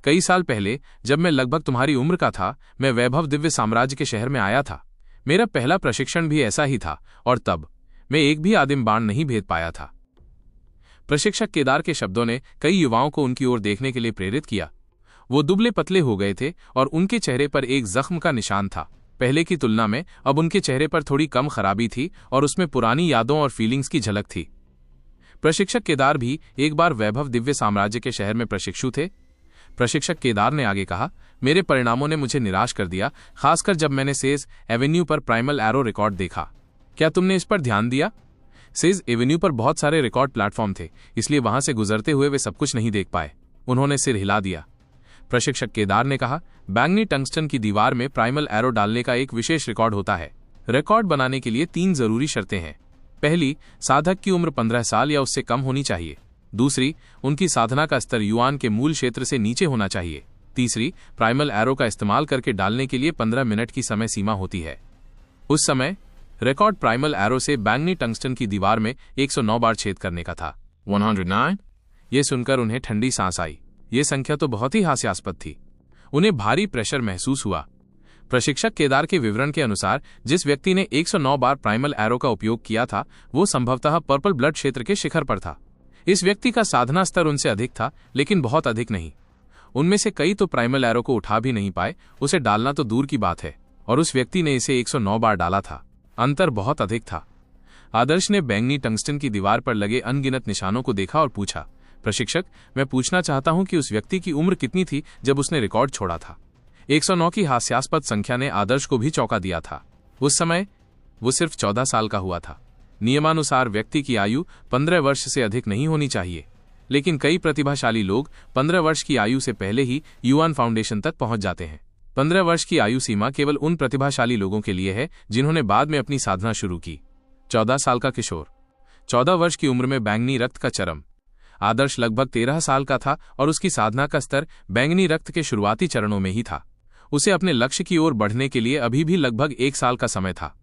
कई साल पहले जब मैं लगभग तुम्हारी उम्र का था, मैं वैभव दिव्य साम्राज्य के शहर में आया था। मेरा पहला प्रशिक्षण भी ऐसा ही था, और तब मैं एक भी आदिम बाण नहीं भेद पाया था। प्रशिक्षक केदार के शब्दों ने कई युवाओं को उनकी ओर देखने के लिए प्रेरित किया। वो दुबले पतले हो गए थे और उनके चेहरे पर एक जख्म का निशान था। पहले की तुलना में अब उनके चेहरे पर थोड़ी कम खराबी थी और उसमें पुरानी यादों और फीलिंग्स की झलक थी। प्रशिक्षक केदार भी एक बार वैभव दिव्य साम्राज्य के शहर में प्रशिक्षु थे। प्रशिक्षक केदार ने आगे कहा, मेरे परिणामों ने मुझे निराश कर दिया, खासकर जब मैंने सेज एवेन्यू पर प्राइमल एरो रिकॉर्ड देखा। क्या तुमने इस पर ध्यान दिया? सेज एवेन्यू पर बहुत सारे रिकॉर्ड प्लेटफॉर्म थे, इसलिए वहां से गुजरते हुए वे सब कुछ नहीं देख पाए। उन्होंने सिर हिला दिया। प्रशिक्षक केदार ने कहा, बैंगनी टंगस्टन की दीवार में प्राइमल एरो डालने का एक विशेष रिकॉर्ड होता है। रिकॉर्ड बनाने के लिए 3 जरूरी शर्तें हैं। पहली, साधक की उम्र 15 साल या उससे कम होनी चाहिए। दूसरी, उनकी साधना का स्तर युआन के मूल क्षेत्र से नीचे होना चाहिए। तीसरी, प्राइमल एरो का इस्तेमाल करके डालने के लिए 15 मिनट की समय सीमा होती है। उस समय रिकॉर्ड प्राइमल एरो से बैंगनी टंगस्टन की दीवार में 109 बार छेद करने का था। 109। ये सुनकर उन्हें ठंडी सांस आई। ये संख्या तो बहुत ही हास्यास्पद थी। उन्हें भारी प्रेशर महसूस हुआ। प्रशिक्षक केदार के विवरण के अनुसार जिस व्यक्ति ने 109 बार प्राइमल एरो का उपयोग किया था वो संभवतः पर्पल ब्लड क्षेत्र के शिखर पर था। इस व्यक्ति का साधना स्तर उनसे अधिक था, लेकिन बहुत अधिक नहीं। उनमें से कई तो प्राइमल एरो को उठा भी नहीं पाए, उसे डालना तो दूर की बात है, और उस व्यक्ति ने इसे 109 बार डाला था। अंतर बहुत अधिक था। आदर्श ने बैंगनी टंगस्टन की दीवार पर लगे अनगिनत निशानों को देखा और पूछा, प्रशिक्षक, मैं पूछना चाहता हूं कि उस व्यक्ति की उम्र कितनी थी जब उसने रिकॉर्ड छोड़ा था? 109 की हास्यास्पद संख्या ने आदर्श को भी चौंका दिया था। उस समय वो सिर्फ 14 साल का हुआ था। नियमानुसार व्यक्ति की आयु 15 वर्ष से अधिक नहीं होनी चाहिए, लेकिन कई प्रतिभाशाली लोग 15 वर्ष की आयु से पहले ही युवान फाउंडेशन तक पहुंच जाते हैं। 15 वर्ष की आयु सीमा केवल उन प्रतिभाशाली लोगों के लिए है जिन्होंने बाद में अपनी साधना शुरू की। 14 साल का किशोर, 14 वर्ष की उम्र में बैंगनी रक्त का चरम। आदर्श लगभग 13 साल का था और उसकी साधना का स्तर बैंगनी रक्त के शुरुआती चरणों में ही था। उसे अपने लक्ष्य की ओर बढ़ने के लिए अभी भी लगभग 1 साल का समय था।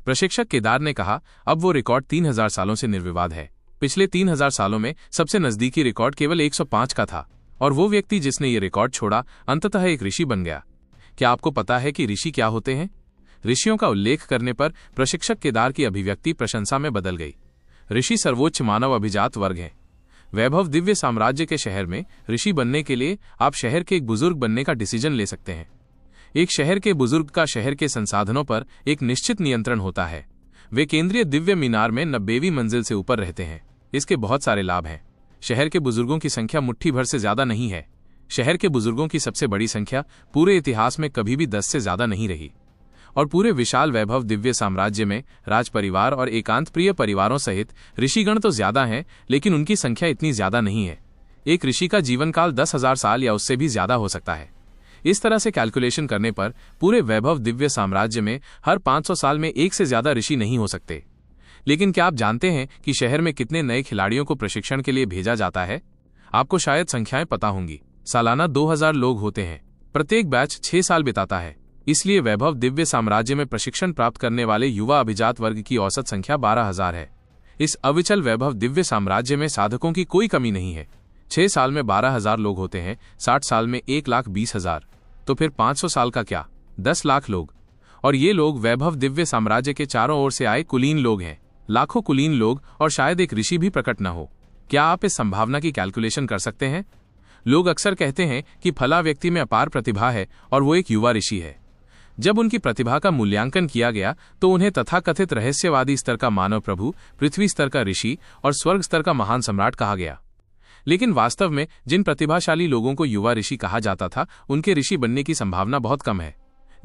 प्रशिक्षक केदार ने कहा, अब वो रिकॉर्ड 3000 सालों से निर्विवाद है। पिछले 3000 सालों में सबसे नजदीकी रिकॉर्ड केवल 105 का था, और वो व्यक्ति जिसने ये रिकॉर्ड छोड़ा अंततः एक ऋषि बन गया। क्या आपको पता है कि ऋषि क्या होते हैं? ऋषियों का उल्लेख करने पर प्रशिक्षक केदार की अभिव्यक्ति प्रशंसा में बदल गई। ऋषि सर्वोच्च मानव अभिजात वर्ग हैं। वैभव दिव्य साम्राज्य के शहर में ऋषि बनने के लिए आप शहर के एक बुजुर्ग बनने का डिसीजन ले सकते हैं। एक शहर के बुजुर्ग का शहर के संसाधनों पर एक निश्चित नियंत्रण होता है। वे केंद्रीय दिव्य मीनार में 90वीं मंजिल से ऊपर रहते हैं। इसके बहुत सारे लाभ हैं। शहर के बुजुर्गों की संख्या मुट्ठी भर से ज्यादा नहीं है। शहर के बुजुर्गों की सबसे बड़ी संख्या पूरे इतिहास में कभी भी 10 से ज्यादा नहीं रही, और पूरे विशाल वैभव दिव्य साम्राज्य में राज परिवार और एकांत प्रिय परिवारों सहित ऋषिगण तो ज्यादा हैं, लेकिन उनकी संख्या इतनी ज्यादा नहीं है। एक ऋषि का जीवनकाल 10,000 साल या उससे भी ज्यादा हो सकता है। इस तरह से कैलकुलेशन करने पर पूरे वैभव दिव्य साम्राज्य में हर 500 साल में एक से ज्यादा ऋषि नहीं हो सकते। लेकिन क्या आप जानते हैं कि शहर में कितने नए खिलाड़ियों को प्रशिक्षण के लिए भेजा जाता है? आपको शायद संख्याएं पता होंगी। सालाना 2000 लोग होते हैं। प्रत्येक बैच 6 साल बिताता है। इसलिए वैभव दिव्य साम्राज्य में प्रशिक्षण प्राप्त करने वाले युवा अभिजात वर्ग की औसत संख्या 12,000 है। इस अविचल वैभव दिव्य साम्राज्य में साधकों की कोई कमी नहीं है। 6 साल में 12,000 लोग होते हैं, 60 साल में 1,20,000, तो फिर 500 साल का क्या, 10 लाख लोग। और ये लोग वैभव दिव्य साम्राज्य के चारों ओर से आए कुलीन लोग हैं। लाखों कुलीन लोग, और शायद एक ऋषि भी प्रकट न हो। क्या आप इस संभावना की कैलकुलेशन कर सकते हैं? लोग अक्सर कहते हैं कि फला व्यक्ति में अपार प्रतिभा है और वो एक युवा ऋषि है। जब उनकी प्रतिभा का मूल्यांकन किया गया तो उन्हें तथाकथित रहस्यवादी स्तर का मानव प्रभु, पृथ्वी स्तर का ऋषि और स्वर्ग स्तर का महान सम्राट कहा गया। लेकिन वास्तव में जिन प्रतिभाशाली लोगों को युवा ऋषि कहा जाता था, उनके ऋषि बनने की संभावना बहुत कम है।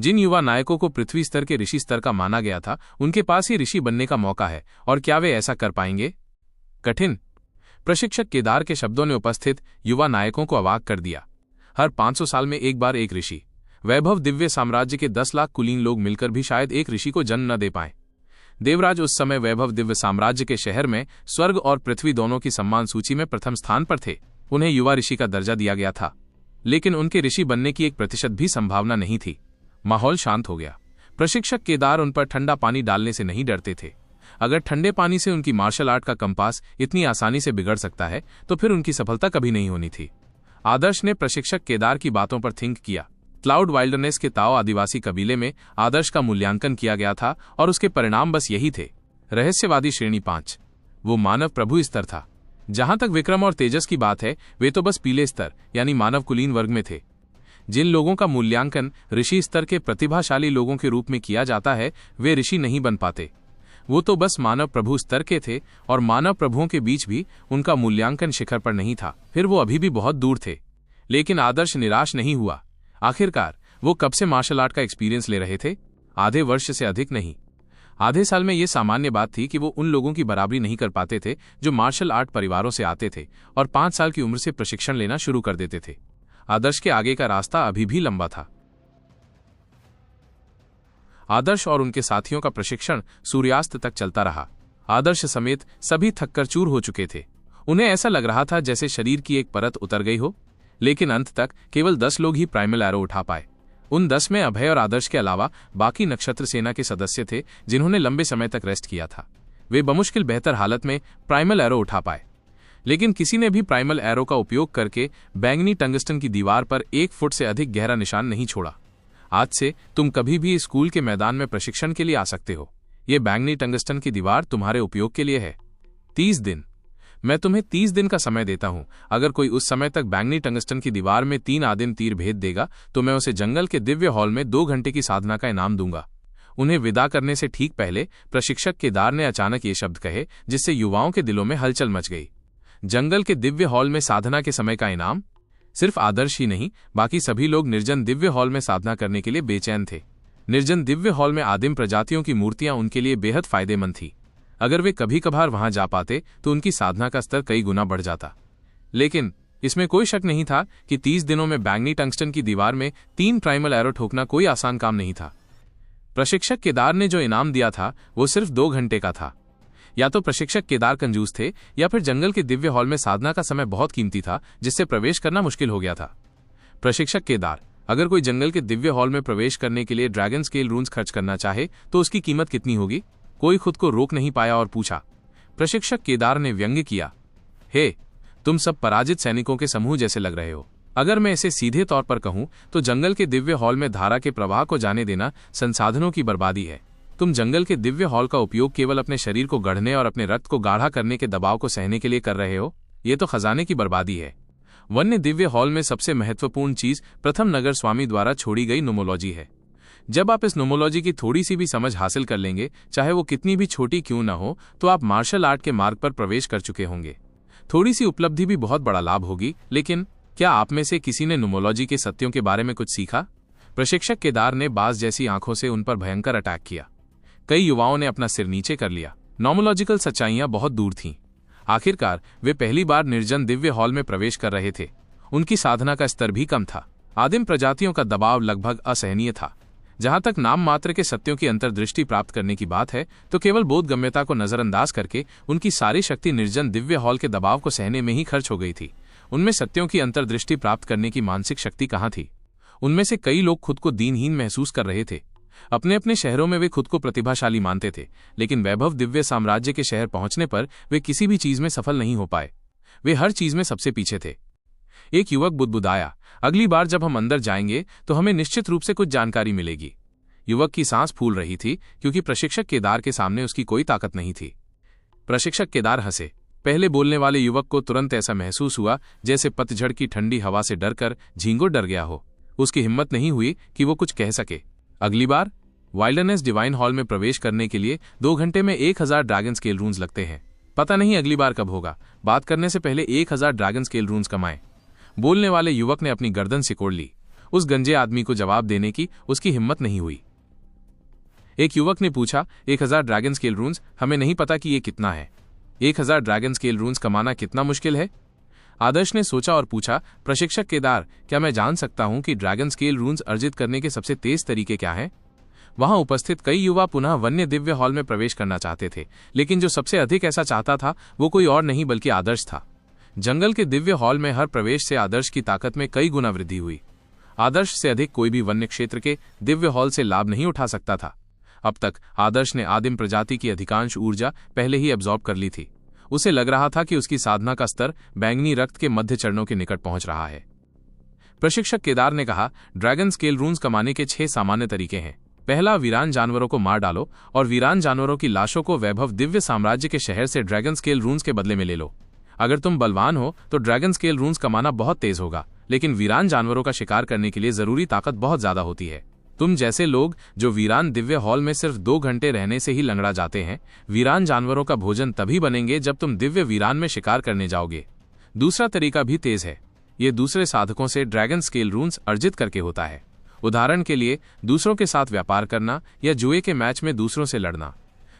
जिन युवा नायकों को पृथ्वी स्तर के ऋषि स्तर का माना गया था, उनके पास ही ऋषि बनने का मौका है। और क्या वे ऐसा कर पाएंगे? कठिन। प्रशिक्षक केदार के शब्दों ने उपस्थित युवा नायकों को अवाक कर दिया। हर 500 साल में एक बार एक ऋषि। वैभव दिव्य साम्राज्य के 10 लाख कुलीन लोग मिलकर भी शायद एक ऋषि को जन्म न दे पाए। देवराज उस समय वैभव दिव्य साम्राज्य के शहर में स्वर्ग और पृथ्वी दोनों की सम्मान सूची में प्रथम स्थान पर थे। उन्हें युवा ऋषि का दर्जा दिया गया था, लेकिन उनके ऋषि बनने की 1% भी संभावना नहीं थी। माहौल शांत हो गया। प्रशिक्षक केदार उन पर ठंडा पानी डालने से नहीं डरते थे। अगर ठंडे पानी से उनकी मार्शल आर्ट का कंपास इतनी आसानी से बिगड़ सकता है, तो फिर उनकी सफलता कभी नहीं होनी थी। आदर्श ने प्रशिक्षक केदार की बातों पर थिंक किया। क्लाउड वाइल्डरनेस के ताओ आदिवासी कबीले में आदर्श का मूल्यांकन किया गया था और उसके परिणाम बस यही थे। रहस्यवादी श्रेणी 5। वो मानव प्रभु स्तर था। जहां तक विक्रम और तेजस की बात है, वे तो बस पीले स्तर यानी मानव कुलीन वर्ग में थे। जिन लोगों का मूल्यांकन ऋषि स्तर के प्रतिभाशाली लोगों के रूप में किया जाता है, वे ऋषि नहीं बन पाते। वो तो बस मानव प्रभु स्तर के थे, और मानव प्रभुओं के बीच भी उनका मूल्यांकन शिखर पर नहीं था। फिर वो अभी भी बहुत दूर थे। लेकिन आदर्श निराश नहीं हुआ। आखिरकार वो कब से मार्शल आर्ट का एक्सपीरियंस ले रहे थे? आधे वर्ष से अधिक नहीं। आधे साल में यह सामान्य बात थी कि वो उन लोगों की बराबरी नहीं कर पाते थे जो मार्शल आर्ट परिवारों से आते थे और 5 साल की उम्र से प्रशिक्षण लेना शुरू कर देते थे। आदर्श के आगे का रास्ता अभी भी लंबा था। आदर्श और उनके साथियों का प्रशिक्षण सूर्यास्त तक चलता रहा। आदर्श समेत सभी थककर चूर हो चुके थे। उन्हें ऐसा लग रहा था जैसे शरीर की एक परत उतर गई हो। लेकिन अंत तक केवल 10 लोग ही प्राइमल एरो उठा पाए। उन 10 में अभय और आदर्श के अलावा बाकी नक्षत्र सेना के सदस्य थे जिन्होंने लंबे समय तक रेस्ट किया था। वे बमुश्किल बेहतर हालत में प्राइमल एरो उठा पाए, लेकिन किसी ने भी प्राइमल एरो का उपयोग करके बैंगनी टंगस्टन की दीवार पर 1 फुट से अधिक गहरा निशान नहीं छोड़ा। आज से तुम कभी भी स्कूल के मैदान में प्रशिक्षण के लिए आ सकते हो। ये बैंगनी टंगस्टन की दीवार तुम्हारे उपयोग के लिए है। 30 दिन। मैं तुम्हें 30 दिन का समय देता हूं। अगर कोई उस समय तक बैंगनी टंगस्टन की दीवार में 3 आदिम तीर भेद देगा तो मैं उसे जंगल के दिव्य हॉल में 2 घंटे की साधना का इनाम दूंगा। उन्हें विदा करने से ठीक पहले प्रशिक्षक केदार ने अचानक ये शब्द कहे, जिससे युवाओं के दिलों में हलचल मच गई। जंगल के दिव्य हॉल में साधना के समय का इनाम। सिर्फ आदर्श ही नहीं, बाकी सभी लोग निर्जन दिव्य हॉल में साधना करने के लिए बेचैन थे। निर्जन दिव्य हॉल में आदिम प्रजातियों की मूर्तियां उनके लिए बेहद फायदेमंद थी। अगर वे कभी कभार वहां जा पाते तो उनकी साधना का स्तर कई गुना बढ़ जाता। लेकिन इसमें कोई शक नहीं था कि 30 दिनों में बैंगनी टंगस्टन की दीवार में 3 प्राइमल एरो ठोकना कोई आसान काम नहीं था। प्रशिक्षक केदार ने जो इनाम दिया था वो सिर्फ 2 घंटे का था। या तो प्रशिक्षक केदार कंजूस थे या फिर जंगल के दिव्य हॉल में साधना का समय बहुत कीमती था, जिससे प्रवेश करना मुश्किल हो गया था। प्रशिक्षक केदार, अगर कोई जंगल के दिव्य हॉल में प्रवेश करने के लिए ड्रैगन स्केल रून्स खर्च करना चाहे तो उसकी कीमत कितनी होगी? कोई खुद को रोक नहीं पाया और पूछा। प्रशिक्षक केदार ने व्यंग्य किया, हे, तुम सब पराजित सैनिकों के समूह जैसे लग रहे हो। अगर मैं इसे सीधे तौर पर कहूं तो जंगल के दिव्य हॉल में धारा के प्रवाह को जाने देना संसाधनों की बर्बादी है। तुम जंगल के दिव्य हॉल का उपयोग केवल अपने शरीर को गढ़ने और अपने रक्त को गाढ़ा करने के दबाव को सहने के लिए कर रहे हो। ये तो खजाने की बर्बादी है। वन्य दिव्य हॉल में सबसे महत्वपूर्ण चीज प्रथम नगर स्वामी द्वारा छोड़ी गई नोमोलॉजी है। जब आप इस नोमोलॉजी की थोड़ी सी भी समझ हासिल कर लेंगे, चाहे वो कितनी भी छोटी क्यों न हो, तो आप मार्शल आर्ट के मार्ग पर प्रवेश कर चुके होंगे। थोड़ी सी उपलब्धि भी बहुत बड़ा लाभ होगी। लेकिन क्या आप में से किसी ने नोमोलॉजी के सत्यों के बारे में कुछ सीखा? प्रशिक्षक केदार ने बाज जैसी आंखों से उन पर भयंकर अटैक किया। कई युवाओं ने अपना सिर नीचे कर लिया। नोमोलॉजिकल सच्चाइयां बहुत दूर थीं। आखिरकार वे पहली बार निर्जन दिव्य हॉल में प्रवेश कर रहे थे। उनकी साधना का स्तर भी कम था। आदिम प्रजातियों का दबाव लगभग असहनीय था। जहां तक नाम मात्र के सत्यों की अंतर्दृष्टि प्राप्त करने की बात है, तो केवल बोधगम्यता को नजरअंदाज करके उनकी सारी शक्ति निर्जन दिव्य हॉल के दबाव को सहने में ही खर्च हो गई थी। उनमें सत्यों की अंतर्दृष्टि प्राप्त करने की मानसिक शक्ति कहाँ थी? उनमें से कई लोग खुद को दीनहीन महसूस कर रहे थे। अपने अपने शहरों में वे खुद को प्रतिभाशाली मानते थे, लेकिन वैभव दिव्य साम्राज्य के शहर पहुंचने पर वे किसी भी चीज में सफल नहीं हो पाए। वे हर चीज में सबसे पीछे थे। एक युवक बुदबुदाया, अगली बार जब हम अंदर जाएंगे तो हमें निश्चित रूप से कुछ जानकारी मिलेगी। युवक की सांस फूल रही थी क्योंकि प्रशिक्षक केदार के सामने उसकी कोई ताकत नहीं थी। प्रशिक्षक केदार हंसे। पहले बोलने वाले युवक को तुरंत ऐसा महसूस हुआ जैसे पतझड़ की ठंडी हवा से डरकर झींगुर डर गया हो। उसकी हिम्मत नहीं हुई कि वो कुछ कह सके। अगली बार वाइल्डरनेस डिवाइन हॉल में प्रवेश करने के लिए 2 घंटे में 1000 ड्रैगन स्केल रून्स लगते हैं। पता नहीं अगली बार कब होगा। बात करने से पहले 1000 ड्रैगन स्केल रून्स कमाएं। बोलने वाले युवक ने अपनी गर्दन सिकोड़ ली। उस गंजे आदमी को जवाब देने की उसकी हिम्मत नहीं हुई। एक युवक ने पूछा, 1000 ड्रैगन स्केल रून्स? हमें नहीं पता कि ये कितना है। 1000 ड्रैगन स्केल रून्स कमाना कितना मुश्किल है? आदर्श ने सोचा और पूछा, प्रशिक्षक केदार, क्या मैं जान सकता हूं कि ड्रैगन स्केल रून्स अर्जित करने के सबसे तेज तरीके क्या हैं? वहां उपस्थित कई युवा पुनः वन्य दिव्य हॉल में प्रवेश करना चाहते थे, लेकिन जो सबसे अधिक ऐसा चाहता था वो कोई और नहीं बल्कि आदर्श था। जंगल के दिव्य हॉल में हर प्रवेश से आदर्श की ताकत में कई गुना वृद्धि हुई। आदर्श से अधिक कोई भी वन्य क्षेत्र के दिव्य हॉल से लाभ नहीं उठा सकता था। अब तक आदर्श ने आदिम प्रजाति की अधिकांश ऊर्जा पहले ही एब्जॉर्ब कर ली थी। उसे लग रहा था कि उसकी साधना का स्तर बैंगनी रक्त के मध्य चरणों के निकट पहुंच रहा है। प्रशिक्षक केदार ने कहा, ड्रैगन स्केल रून्स कमाने के 6 सामान्य तरीके हैं। पहला, वीरान जानवरों को मार डालो और वीरान जानवरों की लाशों को वैभव दिव्य साम्राज्य के शहर से ड्रैगन स्केल रून्स के बदले में ले लो। अगर तुम बलवान हो तो ड्रैगन स्केल रून्स कमाना बहुत तेज होगा, लेकिन वीरान जानवरों का शिकार करने के लिए जरूरी ताकत बहुत ज्यादा होती है। तुम जैसे लोग जो वीरान दिव्य हॉल में सिर्फ 2 घंटे रहने से ही लंगड़ा जाते हैं, वीरान जानवरों का भोजन तभी बनेंगे जब तुम दिव्य वीरान में शिकार करने जाओगे। दूसरा तरीका भी तेज है। ये दूसरे साधकों से ड्रैगन स्केल रून्स अर्जित करके होता है। उदाहरण के लिए, दूसरों के साथ व्यापार करना या जुए के मैच में दूसरों से लड़ना।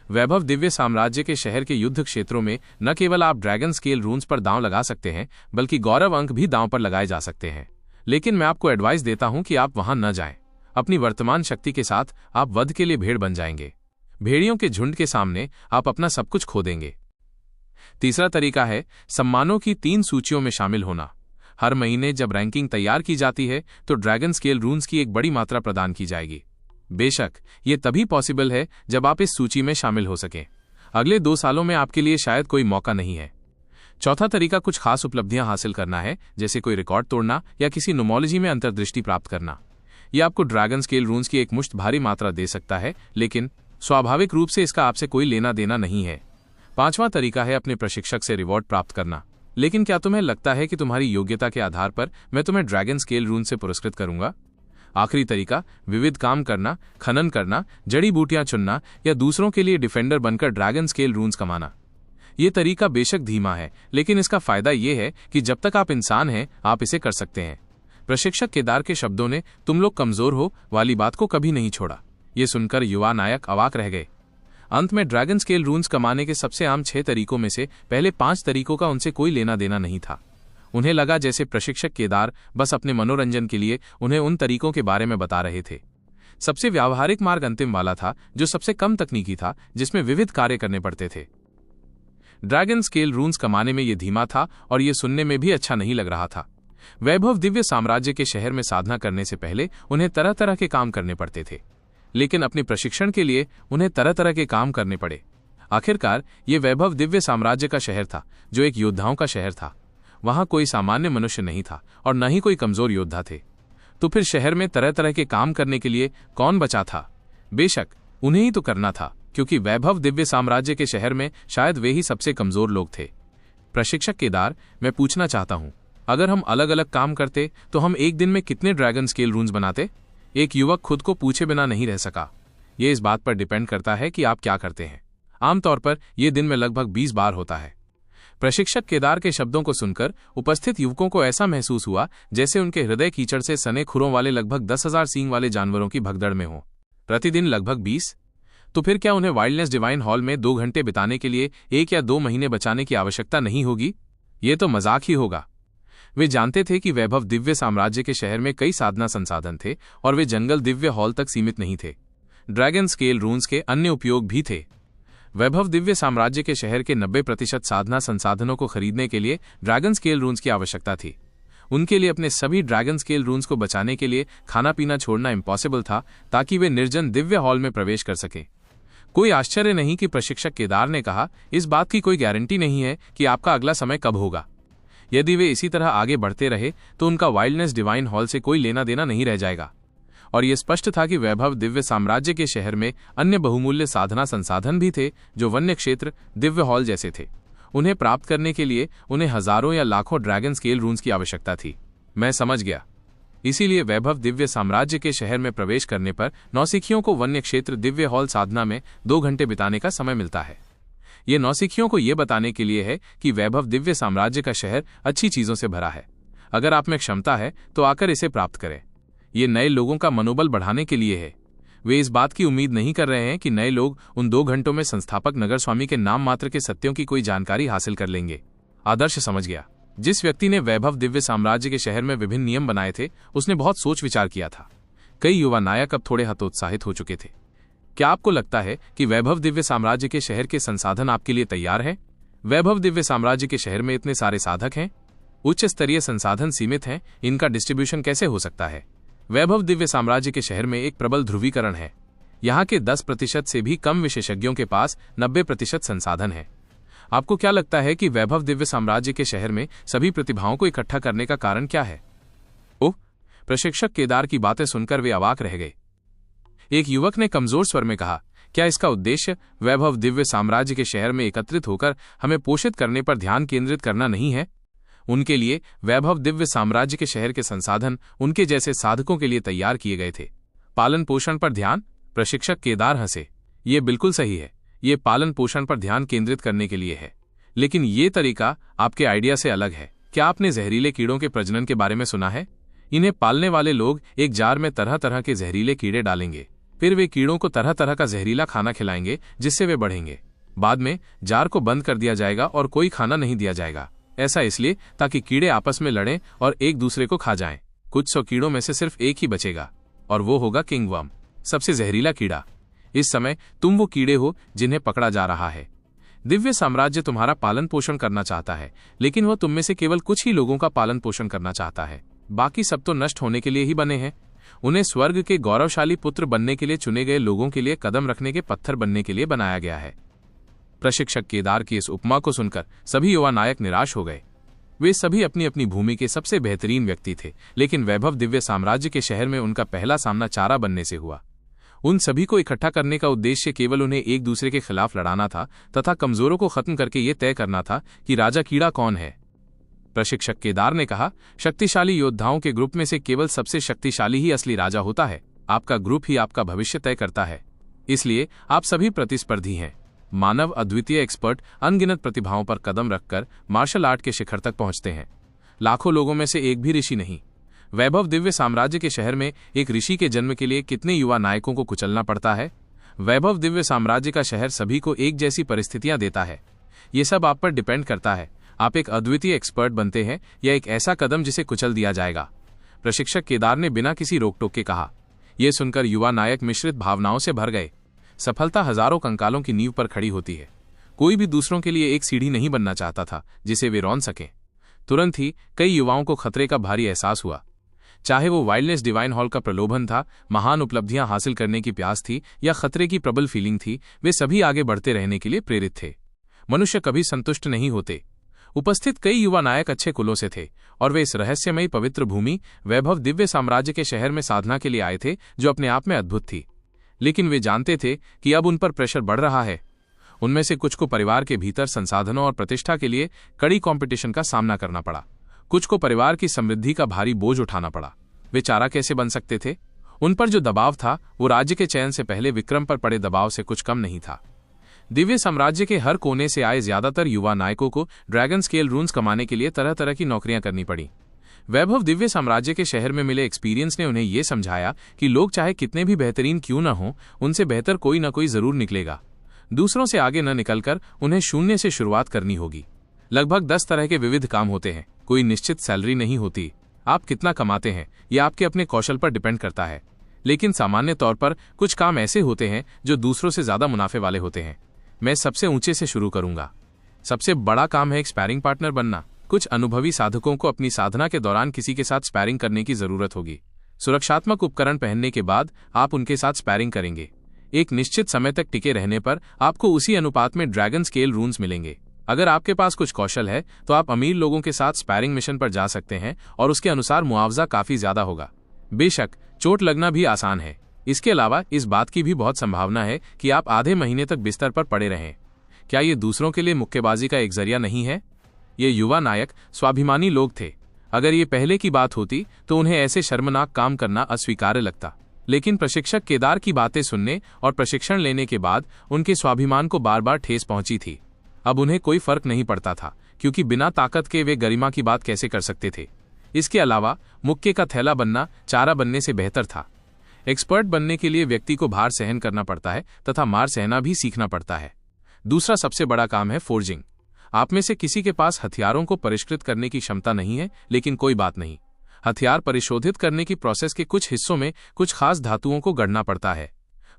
वैभव दिव्य साम्राज्य के शहर के युद्ध क्षेत्रों में न केवल आप ड्रैगन स्केल रून्स पर दांव लगा सकते हैं, बल्कि गौरव अंक भी दांव पर लगाए जा सकते हैं। लेकिन मैं आपको एडवाइस देता हूं कि आप वहां न जाएं। अपनी वर्तमान शक्ति के साथ आप वध के लिए भेड़ बन जाएंगे। भेड़ियों के झुंड के सामने आप अपना सब कुछ खो देंगे। तीसरा तरीका है सम्मानों की 3 सूचियों में शामिल होना। हर महीने जब रैंकिंग तैयार की जाती है तो ड्रैगन स्केल रून्स की एक बड़ी मात्रा प्रदान की जाएगी। बेशक ये तभी पॉसिबल है जब आप इस सूची में शामिल हो सकें। अगले 2 सालों में आपके लिए शायद कोई मौका नहीं है। चौथा तरीका कुछ खास उपलब्धियां हासिल करना है, जैसे कोई रिकॉर्ड तोड़ना या किसी नुमोलॉजी में अंतर्दृष्टि प्राप्त करना। यह आपको ड्रैगन स्केल रून्स की एक मुश्त भारी मात्रा दे सकता है, लेकिन स्वाभाविक रूप से इसका आपसे कोई लेना देना नहीं है। 5वां तरीका है अपने प्रशिक्षक से रिवॉर्ड प्राप्त करना। लेकिन क्या तुम्हें लगता है कि तुम्हारी योग्यता के आधार पर मैं तुम्हें ड्रैगन स्केल रून से पुरस्कृत करूंगा? आखिरी तरीका, विविध काम करना, खनन करना, जड़ी बूटियां चुनना या दूसरों के लिए डिफेंडर बनकर ड्रैगन स्केल रून्स कमाना। ये तरीका बेशक धीमा है, लेकिन इसका फायदा यह है कि जब तक आप इंसान हैं आप इसे कर सकते हैं। प्रशिक्षक केदार के शब्दों ने तुम लोग कमजोर हो वाली बात को कभी नहीं छोड़ा। ये सुनकर युवा नायक अवाक रह गए। अंत में ड्रैगन स्केल रून्स कमाने के सबसे आम 6 तरीकों में से पहले 5 तरीकों का उनसे कोई लेना देना नहीं था। उन्हें लगा जैसे प्रशिक्षक केदार बस अपने मनोरंजन के लिए उन्हें उन तरीकों के बारे में बता रहे थे। सबसे व्यावहारिक मार्ग अंतिम वाला था, जो सबसे कम तकनीकी था, जिसमें विविध कार्य करने पड़ते थे। ड्रैगन स्केल रून्स कमाने में यह धीमा था और यह सुनने में भी अच्छा नहीं लग रहा था। वैभव दिव्य साम्राज्य के शहर में साधना करने से पहले उन्हें तरह तरह के काम करने पड़ते थे, लेकिन अपने प्रशिक्षण के लिए उन्हें तरह तरह के काम करने पड़े। आखिरकार ये वैभव दिव्य साम्राज्य का शहर था, जो एक योद्धाओं का शहर था। वहां कोई सामान्य मनुष्य नहीं था और न ही कोई कमजोर योद्धा थे। तो फिर शहर में तरह तरह के काम करने के लिए कौन बचा था? बेशक उन्हें ही तो करना था, क्योंकि वैभव दिव्य साम्राज्य के शहर में शायद वे ही सबसे कमजोर लोग थे। प्रशिक्षक केदार, मैं पूछना चाहता हूं, अगर हम अलग अलग काम करते तो हम एक दिन में कितने ड्रैगन स्केल रून्स बनाते? एक युवक खुद को पूछे बिना नहीं रह सका। यह इस बात पर डिपेंड करता है कि आप क्या करते हैं। आमतौर पर यह दिन में लगभग 20 बार होता है। प्रशिक्षक केदार के शब्दों को सुनकर उपस्थित युवकों को ऐसा महसूस हुआ जैसे उनके हृदय कीचड़ से सने खुरों वाले लगभग 10,000 सींग वाले जानवरों की भगदड़ में हो। प्रतिदिन लगभग 20? तो फिर क्या उन्हें वाइल्डनेस डिवाइन हॉल में 2 घंटे बिताने के लिए 1 या 2 महीने बचाने की आवश्यकता नहीं होगी? यह तो मजाक ही होगा। वे जानते थे कि वैभव दिव्य साम्राज्य के शहर में कई साधना संसाधन थे और वे जंगल दिव्य हॉल तक सीमित नहीं थे। ड्रैगन स्केल रून्स के अन्य उपयोग भी थे। वैभव दिव्य साम्राज्य के शहर के 90% साधना संसाधनों को खरीदने के लिए ड्रैगन स्केल रून्स की आवश्यकता थी। उनके लिए अपने सभी ड्रैगन स्केल रून्स को बचाने के लिए खाना पीना छोड़ना इम्पॉसिबल था, ताकि वे निर्जन दिव्य हॉल में प्रवेश कर सकें। कोई आश्चर्य नहीं कि प्रशिक्षक केदार ने कहा, इस बात की कोई गारंटी नहीं है कि आपका अगला समय कब होगा। यदि वे इसी तरह आगे बढ़ते रहे तो उनका वाइल्डनेस डिवाइन हॉल से कोई लेना देना नहीं रह जाएगा। और यह स्पष्ट था कि वैभव दिव्य साम्राज्य के शहर में अन्य बहुमूल्य साधना संसाधन भी थे, जो वन्य क्षेत्र दिव्य हॉल जैसे थे। उन्हें प्राप्त करने के लिए उन्हें हजारों या लाखों ड्रैगन स्केल रून्स की आवश्यकता थी। मैं समझ गया। इसीलिए वैभव दिव्य साम्राज्य के शहर में प्रवेश करने पर नौसिखियों को वन्य क्षेत्र दिव्य हॉल साधना में 2 घंटे बिताने का समय मिलता है। ये नौसिखियों को यह बताने के लिए है कि वैभव दिव्य साम्राज्य का शहर अच्छी चीजों से भरा है। अगर आप में क्षमता है तो आकर इसे प्राप्त करें। ये नए लोगों का मनोबल बढ़ाने के लिए है। वे इस बात की उम्मीद नहीं कर रहे हैं कि नए लोग उन 2 घंटों में संस्थापक नगर स्वामी के नाम मात्र के सत्यों की कोई जानकारी हासिल कर लेंगे। आदर्श समझ गया। जिस व्यक्ति ने वैभव दिव्य साम्राज्य के शहर में विभिन्न नियम बनाए थे, उसने बहुत सोच विचार किया था। कई युवा नायक अब थोड़े हतोत्साहित हो चुके थे। क्या आपको लगता है कि वैभव दिव्य साम्राज्य के शहर के संसाधन आपके लिए तैयार हैं? वैभव दिव्य साम्राज्य के शहर में इतने सारे साधक हैं, उच्च स्तरीय संसाधन सीमित हैं, इनका डिस्ट्रीब्यूशन कैसे हो सकता है? वैभव दिव्य साम्राज्य के शहर में एक प्रबल ध्रुवीकरण है। यहाँ के 10% से भी कम विशेषज्ञों के पास 90% संसाधन है। आपको क्या लगता है कि वैभव दिव्य साम्राज्य के शहर में सभी प्रतिभाओं को इकट्ठा करने का कारण क्या है? ओह! प्रशिक्षक केदार की बातें सुनकर वे अवाक रह गए। एक युवक ने कमजोर स्वर में कहा, क्या इसका उद्देश्य वैभव दिव्य साम्राज्य के शहर में एकत्रित होकर हमें पोषित करने पर ध्यान केंद्रित करना नहीं है? उनके लिए वैभव दिव्य साम्राज्य के शहर के संसाधन उनके जैसे साधकों के लिए तैयार किए गए थे। पालन पोषण पर ध्यान? प्रशिक्षक केदार हंसे। ये बिल्कुल सही है। ये पालन पोषण पर ध्यान केंद्रित करने के लिए है, लेकिन ये तरीका आपके आइडिया से अलग है। क्या आपने जहरीले कीड़ों के प्रजनन के बारे में सुना है? इन्हें पालने वाले लोग एक जार में तरह तरह के जहरीले कीड़े डालेंगे, फिर वे कीड़ों को तरह तरह का जहरीला खाना खिलाएंगे जिससे वे बढ़ेंगे। बाद में जार को बंद कर दिया जाएगा और कोई खाना नहीं दिया जाएगा। ऐसा इसलिए ताकि कीड़े आपस में लड़ें और एक दूसरे को खा जाएं। कुछ 100 कीड़ों में से सिर्फ एक ही बचेगा और वो होगा किंगवर्म, सबसे जहरीला कीड़ा। इस समय तुम वो कीड़े हो जिन्हें पकड़ा जा रहा है। दिव्य साम्राज्य तुम्हारा पालन पोषण करना चाहता है, लेकिन वह तुम में से केवल कुछ ही लोगों का पालन पोषण करना चाहता है। बाकी सब तो नष्ट होने के लिए ही बने हैं। उन्हें स्वर्ग के गौरवशाली पुत्र बनने के लिए चुने गए लोगों के लिए कदम रखने के पत्थर बनने के लिए बनाया गया है। प्रशिक्षक केदार की इस उपमा को सुनकर सभी युवा नायक निराश हो गए। वे सभी अपनी अपनी भूमि के सबसे बेहतरीन व्यक्ति थे, लेकिन वैभव दिव्य साम्राज्य के शहर में उनका पहला सामना चारा बनने से हुआ। उन सभी को इकट्ठा करने का उद्देश्य केवल उन्हें एक दूसरे के खिलाफ लड़ाना था तथा कमजोरों को खत्म करके ये तय करना था कि राजा कीड़ा कौन है। प्रशिक्षक केदार ने कहा, शक्तिशाली योद्धाओं के ग्रुप में से केवल सबसे शक्तिशाली ही असली राजा होता है। आपका ग्रुप ही आपका भविष्य तय करता है, इसलिए आप सभी प्रतिस्पर्धी हैं। मानव अद्वितीय एक्सपर्ट अनगिनत प्रतिभाओं पर कदम रखकर मार्शल आर्ट के शिखर तक पहुंचते हैं। लाखों लोगों में से एक भी ऋषि नहीं। वैभव दिव्य साम्राज्य के शहर में एक ऋषि के जन्म के लिए कितने युवा नायकों को कुचलना पड़ता है। वैभव दिव्य साम्राज्य का शहर सभी को एक जैसी परिस्थितियां देता है। ये सब आप पर डिपेंड करता है। आप एक अद्वितीय एक्सपर्ट बनते हैं या एक ऐसा कदम जिसे कुचल दिया जाएगा। प्रशिक्षक केदार ने बिना किसी रोक टोक के कहा। यह सुनकर युवा नायक मिश्रित भावनाओं से भर गए। सफलता हजारों कंकालों की नींव पर खड़ी होती है। कोई भी दूसरों के लिए एक सीढ़ी नहीं बनना चाहता था जिसे वे रौंद सकें। तुरंत ही कई युवाओं को खतरे का भारी एहसास हुआ। चाहे वो वाइल्डनेस डिवाइन हॉल का प्रलोभन था, महान उपलब्धियां हासिल करने की प्यास थी या खतरे की प्रबल फीलिंग थी, वे सभी आगे बढ़ते रहने के लिए प्रेरित थे। मनुष्य कभी संतुष्ट नहीं होते। उपस्थित कई युवा नायक अच्छे कुलों से थे और वे इस रहस्यमयी पवित्र भूमि वैभव दिव्य साम्राज्य के शहर में साधना के लिए आए थे, जो अपने आप में अद्भुत थी। लेकिन वे जानते थे कि अब उन पर प्रेशर बढ़ रहा है। उनमें से कुछ को परिवार के भीतर संसाधनों और प्रतिष्ठा के लिए कड़ी कंपटीशन का सामना करना पड़ा। कुछ को परिवार की समृद्धि का भारी बोझ उठाना पड़ा। वे चारा कैसे बन सकते थे? उन पर जो दबाव था वो राज्य के चयन से पहले विक्रम पर पड़े दबाव से कुछ कम नहीं था। दिव्य साम्राज्य के हर कोने से आए ज्यादातर युवा नायकों को ड्रैगन स्केल रून्स कमाने के लिए तरह तरह की नौकरियां करनी पड़ी। वैभव दिव्य साम्राज्य के शहर में मिले एक्सपीरियंस ने उन्हें यह समझाया कि लोग चाहे कितने भी बेहतरीन क्यों न हों, उनसे बेहतर कोई न कोई जरूर निकलेगा। दूसरों से आगे न निकलकर उन्हें शून्य से शुरुआत करनी होगी। लगभग 10 तरह के विविध काम होते हैं। कोई निश्चित सैलरी नहीं होती। आप कितना कमाते हैं यह आपके अपने कौशल पर डिपेंड करता है। लेकिन सामान्य तौर पर कुछ काम ऐसे होते हैं जो दूसरों से ज्यादा मुनाफे वाले होते हैं। मैं सबसे ऊंचे से शुरू करूंगा। सबसे बड़ा काम है एक स्पैरिंग पार्टनर बनना। कुछ अनुभवी साधकों को अपनी साधना के दौरान किसी के साथ स्पैरिंग करने की जरूरत होगी। सुरक्षात्मक उपकरण पहनने के बाद आप उनके साथ स्पैरिंग करेंगे। एक निश्चित समय तक टिके रहने पर आपको उसी अनुपात में ड्रैगन स्केल रून्स मिलेंगे। अगर आपके पास कुछ कौशल है तो आप अमीर लोगों के साथ स्पैरिंग मिशन पर जा सकते हैं और उसके अनुसार मुआवजा काफी ज्यादा होगा। बेशक चोट लगना भी आसान है। इसके अलावा इस बात की भी बहुत संभावना है कि आप आधे महीने तक बिस्तर पर पड़े रहें। क्या ये दूसरों के लिए मुक्केबाजी का एक जरिया नहीं है? ये युवा नायक स्वाभिमानी लोग थे। अगर ये पहले की बात होती तो उन्हें ऐसे शर्मनाक काम करना अस्वीकार्य लगता। लेकिन प्रशिक्षक केदार की बातें सुनने और प्रशिक्षण लेने के बाद उनके स्वाभिमान को बार बार ठेस पहुंची थी। अब उन्हें कोई फर्क नहीं पड़ता था, क्योंकि बिना ताकत के वे गरिमा की बात कैसे कर सकते थे। इसके अलावा मुक्के का थैला बनना चारा बनने से बेहतर था। एक्सपर्ट बनने के लिए व्यक्ति को भार सहन करना पड़ता है तथा मार सहना भी सीखना पड़ता है। दूसरा सबसे बड़ा काम है फोर्जिंग। आप में से किसी के पास हथियारों को परिष्कृत करने की क्षमता नहीं है, लेकिन कोई बात नहीं। हथियार परिशोधित करने की प्रोसेस के कुछ हिस्सों में कुछ खास धातुओं को गढ़ना पड़ता है।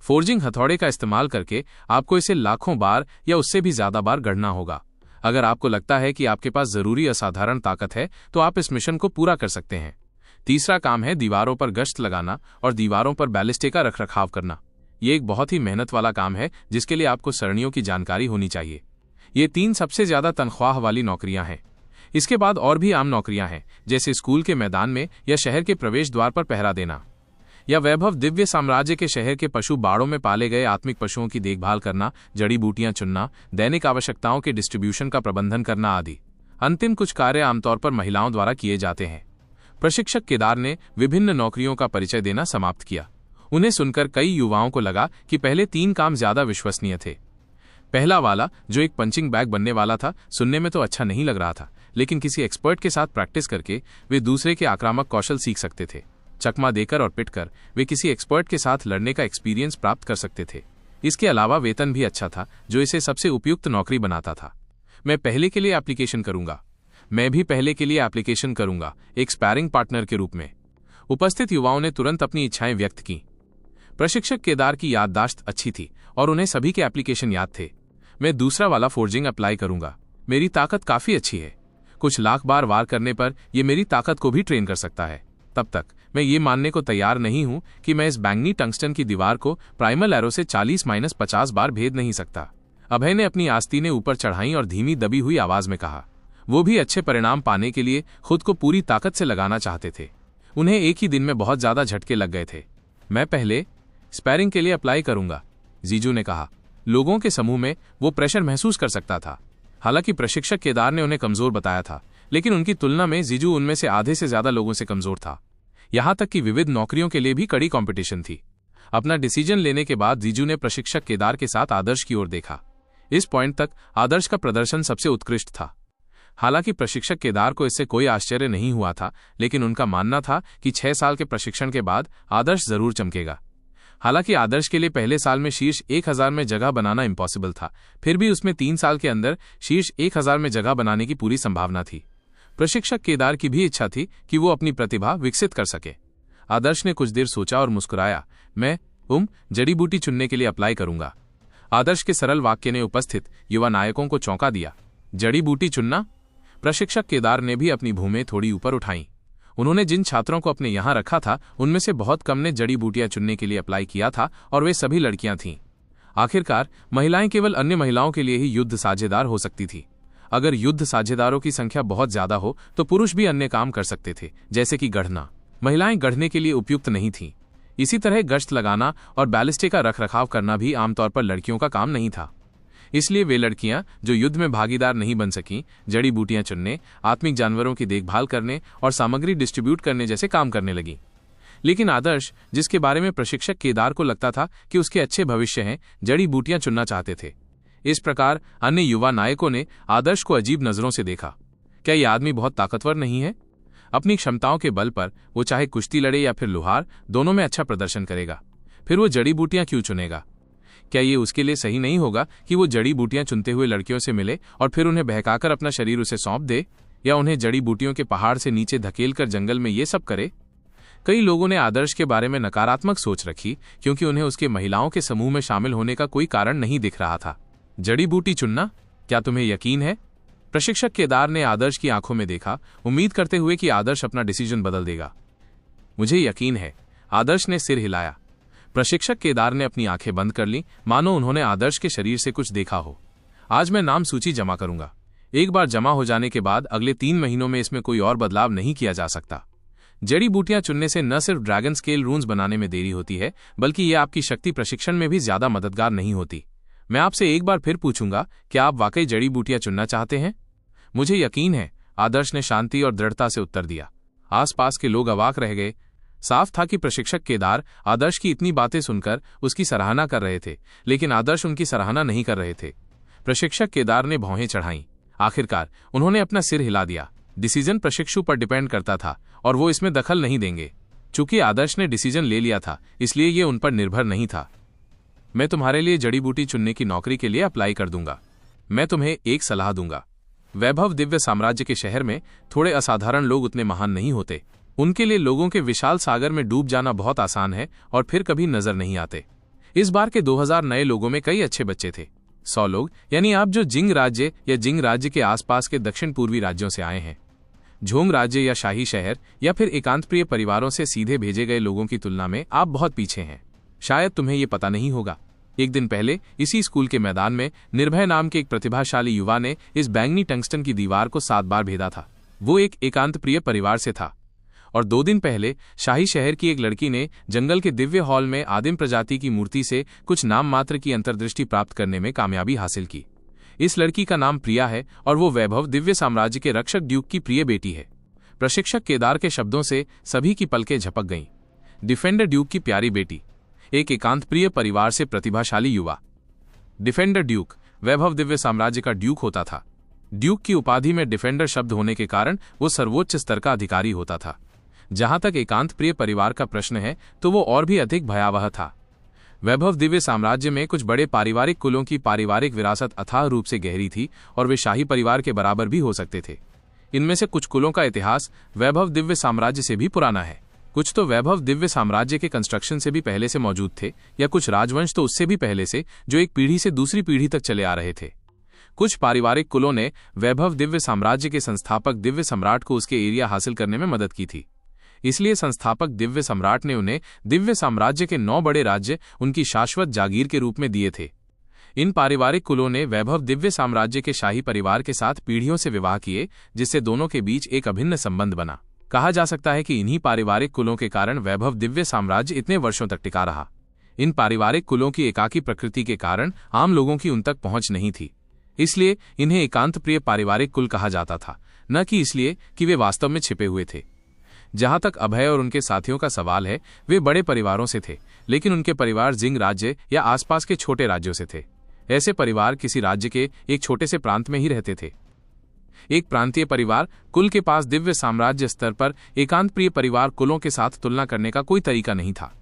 फोर्जिंग हथौड़े का इस्तेमाल करके आपको इसे लाखों बार या उससे भी ज्यादा बार गढ़ना होगा। अगर आपको लगता है कि आपके पास जरूरी असाधारण ताकत है तो आप इस मिशन को पूरा कर सकते हैं। तीसरा काम है दीवारों पर गश्त लगाना और दीवारों पर बैलिस्टिक का रखरखाव करना। ये एक बहुत ही मेहनत वाला काम है जिसके लिए आपको सरणियों की जानकारी होनी चाहिए। ये 3 सबसे ज्यादा तनख्वाह वाली नौकरियां हैं। इसके बाद और भी आम नौकरियां हैं, जैसे स्कूल के मैदान में या शहर के प्रवेश द्वार पर पहरा देना, या वैभव दिव्य साम्राज्य के शहर के पशु बाड़ों में पाले गए आत्मिक पशुओं की देखभाल करना, जड़ी बूटियां चुनना, दैनिक आवश्यकताओं के डिस्ट्रीब्यूशन का प्रबंधन करना आदि। अंतिम कुछ कार्य आमतौर पर महिलाओं द्वारा किए जाते हैं। प्रशिक्षक केदार ने विभिन्न नौकरियों का परिचय देना समाप्त किया। उन्हें सुनकर कई युवाओं को लगा कि पहले 3 काम ज्यादा विश्वसनीय थे। पहला वाला, जो एक पंचिंग बैग बनने वाला था, सुनने में तो अच्छा नहीं लग रहा था, लेकिन किसी एक्सपर्ट के साथ प्रैक्टिस करके वे दूसरे के आक्रामक कौशल सीख सकते थे। चकमा देकर और पिटकर वे किसी एक्सपर्ट के साथ लड़ने का एक्सपीरियंस प्राप्त कर सकते थे। इसके अलावा वेतन भी अच्छा था, जो इसे सबसे उपयुक्त नौकरी बनाता था। मैं पहले के लिए एप्लीकेशन करूंगा। मैं भी पहले के लिए एप्लीकेशन करूंगा, एक स्पैरिंग पार्टनर के रूप में। उपस्थित युवाओं ने तुरंत अपनी इच्छाएं व्यक्त की। प्रशिक्षक केदार की याददाश्त अच्छी थी और उन्हें सभी के एप्लीकेशन याद थे। मैं दूसरा वाला फोर्जिंग अप्लाई करूंगा। मेरी ताकत काफी अच्छी है। कुछ लाख बार वार करने पर यह मेरी ताकत को भी ट्रेन कर सकता है। तब तक मैं ये मानने को तैयार नहीं हूं कि मैं इस बैंगनी टंगस्टन की दीवार को प्राइमल एरो से 40-50 बार भेद नहीं सकता। अभय ने अपनी आस्तीनें ऊपर चढ़ाई और धीमी दबी हुई आवाज में कहा। वो भी अच्छे परिणाम पाने के लिए खुद को पूरी ताकत से लगाना चाहते थे। उन्हें एक ही दिन में बहुत ज्यादा झटके लग गए थे। मैं पहले स्पैरिंग के लिए अप्लाई करूंगा, जीजू ने कहा। लोगों के समूह में वो प्रेशर महसूस कर सकता था। हालांकि प्रशिक्षक केदार ने उन्हें कमजोर बताया था, लेकिन उनकी तुलना में जीजू उनमें से आधे से ज्यादा लोगों से कमजोर था। यहां तक कि विविध नौकरियों के लिए भी कड़ी कंपटीशन थी। अपना डिसीजन लेने के बाद जीजू ने प्रशिक्षक केदार के साथ आदर्श की ओर देखा। इस पॉइंट तक आदर्श का प्रदर्शन सबसे उत्कृष्ट था। हालांकि प्रशिक्षक केदार को इससे कोई आश्चर्य नहीं हुआ था, लेकिन उनका मानना था कि 6 साल के प्रशिक्षण के बाद आदर्श जरूर चमकेगा। हालांकि आदर्श के लिए पहले साल में शीर्ष 1000 में जगह बनाना इम्पॉसिबल था, फिर भी उसमें 3 साल के अंदर शीर्ष 1000 में जगह बनाने की पूरी संभावना थी। प्रशिक्षक केदार की भी इच्छा थी कि वो अपनी प्रतिभा विकसित कर सके। आदर्श ने कुछ देर सोचा और मुस्कुराया। मैं जड़ी बूटी चुनने के लिए अप्लाई करूंगा। आदर्श के सरल वाक्य ने उपस्थित युवा नायकों को चौंका दिया। जड़ी बूटी चुनना? प्रशिक्षक केदार ने भी अपनी भूमें थोड़ी ऊपर उठाई। उन्होंने जिन छात्रों को अपने यहां रखा था, उनमें से बहुत कम ने जड़ी बूटियां चुनने के लिए अप्लाई किया था, और वे सभी लड़कियां थीं। आखिरकार महिलाएं केवल अन्य महिलाओं के लिए ही युद्ध साझेदार हो सकती थी। अगर युद्ध साझेदारों की संख्या बहुत ज्यादा हो तो पुरुष भी अन्य काम कर सकते थे, जैसे कि गढ़ना। महिलाएं गढ़ने के लिए उपयुक्त नहीं थीं। इसी तरह गश्त लगाना और बैलिस्टिक का रखरखाव करना भी आमतौर पर लड़कियों का काम नहीं था। इसलिए वे लड़कियां जो युद्ध में भागीदार नहीं बन सकीं, जड़ी बूटियां चुनने, आत्मिक जानवरों की देखभाल करने और सामग्री डिस्ट्रीब्यूट करने जैसे काम करने लगीं। लेकिन आदर्श, जिसके बारे में प्रशिक्षक केदार को लगता था कि उसके अच्छे भविष्य हैं, जड़ी बूटियां चुनना चाहते थे। इस प्रकार अन्य युवा नायकों ने आदर्श को अजीब नजरों से देखा। क्या यह आदमी बहुत ताकतवर नहीं है? अपनी क्षमताओं के बल पर वो चाहे कुश्ती लड़े या फिर लुहार, दोनों में अच्छा प्रदर्शन करेगा। फिर वो जड़ी बूटियां क्यों चुनेगा? क्या ये उसके लिए सही नहीं होगा कि वो जड़ी बूटियां चुनते हुए लड़कियों से मिले और फिर उन्हें बहकाकर अपना शरीर उसे सौंप दे, या उन्हें जड़ी बूटियों के पहाड़ से नीचे धकेलकर जंगल में ये सब करे? कई लोगों ने आदर्श के बारे में नकारात्मक सोच रखी, क्योंकि उन्हें उसके महिलाओं के समूह में शामिल होने का कोई कारण नहीं दिख रहा था। जड़ी बूटी चुनना? क्या तुम्हें यकीन है? प्रशिक्षक केदार ने आदर्श की आंखों में देखा, उम्मीद करते हुए कि आदर्श अपना डिसीजन बदल देगा। मुझे यकीन है, आदर्श ने सिर हिलाया। प्रशिक्षक केदार ने अपनी आंखें बंद कर लीं, मानो उन्होंने आदर्श के शरीर से कुछ देखा हो। आज मैं नाम सूची जमा करूंगा। एक बार जमा हो जाने के बाद अगले 3 महीनों में इसमें कोई और बदलाव नहीं किया जा सकता। जड़ी बूटियां चुनने से न सिर्फ ड्रैगन स्केल रून्स बनाने में देरी होती है, बल्कि यह आपकी शक्ति प्रशिक्षण में भी ज्यादा मददगार नहीं होती। मैं आपसे एक बार फिर पूछूंगा, क्या आप वाकई जड़ी बूटियां चुनना चाहते हैं? मुझे यकीन है, आदर्श ने शांति और दृढ़ता से उत्तर दिया। आसपास के लोग अवाक रह गए। साफ था कि प्रशिक्षक केदार आदर्श की इतनी बातें सुनकर उसकी सराहना कर रहे थे, लेकिन आदर्श उनकी सराहना नहीं कर रहे थे। प्रशिक्षक केदार ने भौहें चढ़ाईं। आखिरकार उन्होंने अपना सिर हिला दिया। डिसीजन प्रशिक्षु पर डिपेंड करता था और वो इसमें दखल नहीं देंगे। चूंकि आदर्श ने डिसीजन ले लिया था, इसलिए ये उन पर निर्भर नहीं था। मैं तुम्हारे लिए जड़ी बूटी चुनने की नौकरी के लिए अप्लाई कर दूंगा। मैं तुम्हें एक सलाह दूंगा। वैभव दिव्य साम्राज्य के शहर में थोड़े असाधारण लोग उतने महान नहीं होते। उनके लिए लोगों के विशाल सागर में डूब जाना बहुत आसान है और फिर कभी नजर नहीं आते। इस बार के 2000 नए लोगों में कई अच्छे बच्चे थे। 100 लोग, यानी आप जो जिंग राज्य या जिंग राज्य के आसपास के दक्षिण पूर्वी राज्यों से आए हैं। झोंग राज्य या शाही शहर या फिर एकांत प्रिय परिवारों से सीधे भेजे गए लोगों की तुलना में आप बहुत पीछे हैं। शायद तुम्हें ये पता नहीं होगा, एक दिन पहले इसी स्कूल के मैदान में निर्भय नाम के एक प्रतिभाशाली युवा ने इस बैंगनी टंगस्टन की दीवार को 7 बार भेदा था। वो एक एकांत प्रिय परिवार से था। और 2 दिन पहले शाही शहर की एक लड़की ने जंगल के दिव्य हॉल में आदिम प्रजाति की मूर्ति से कुछ नाम मात्र की अंतर्दृष्टि प्राप्त करने में कामयाबी हासिल की। इस लड़की का नाम प्रिया है और वो वैभव दिव्य साम्राज्य के रक्षक ड्यूक की प्रिय बेटी है। प्रशिक्षक केदार के शब्दों से सभी की पलकें झपक गईं। डिफेंडर ड्यूक की प्यारी बेटी, एक एकांत प्रिय परिवार से प्रतिभाशाली युवा। डिफेंडर ड्यूक वैभव दिव्य साम्राज्य का ड्यूक होता था। ड्यूक की उपाधि में डिफेंडर शब्द होने के कारण वो सर्वोच्च स्तर का अधिकारी होता था। जहां तक एकांत प्रिय परिवार का प्रश्न है तो वो और भी अधिक भयावह था। वैभव दिव्य साम्राज्य में कुछ बड़े पारिवारिक कुलों की पारिवारिक विरासत अथाह रूप से गहरी थी और वे शाही परिवार के बराबर भी हो सकते थे। इनमें से कुछ कुलों का इतिहास वैभव दिव्य साम्राज्य से भी पुराना है। कुछ तो वैभव दिव्य साम्राज्य के कंस्ट्रक्शन से भी पहले से मौजूद थे, या कुछ राजवंश तो उससे भी पहले से, जो एक पीढ़ी से दूसरी पीढ़ी तक चले आ रहे थे। कुछ पारिवारिक कुलों ने वैभव दिव्य साम्राज्य के संस्थापक दिव्य सम्राट को उसके एरिया हासिल करने में मदद की थी। इसलिए संस्थापक दिव्य सम्राट ने उन्हें दिव्य साम्राज्य के 9 बड़े राज्य उनकी शाश्वत जागीर के रूप में दिए थे। इन पारिवारिक कुलों ने वैभव दिव्य साम्राज्य के शाही परिवार के साथ पीढ़ियों से विवाह किए, जिससे दोनों के बीच एक अभिन्न संबंध बना। कहा जा सकता है कि इन्हीं पारिवारिक कुलों के कारण वैभव दिव्य साम्राज्य इतने वर्षों तक टिका रहा। इन पारिवारिक कुलों की एकाकी प्रकृति के कारण आम लोगों की उन तक पहुंच नहीं थी, इसलिए इन्हें एकांत प्रिय पारिवारिक कुल कहा जाता था, न कि इसलिए कि वे वास्तव में छिपे हुए थे। जहां तक अभय और उनके साथियों का सवाल है, वे बड़े परिवारों से थे, लेकिन उनके परिवार जिंग राज्य या आसपास के छोटे राज्यों से थे। ऐसे परिवार किसी राज्य के एक छोटे से प्रांत में ही रहते थे। एक प्रांतीय परिवार कुल के पास दिव्य साम्राज्य स्तर पर एकांत प्रिय परिवार कुलों के साथ तुलना करने का कोई तरीका नहीं था।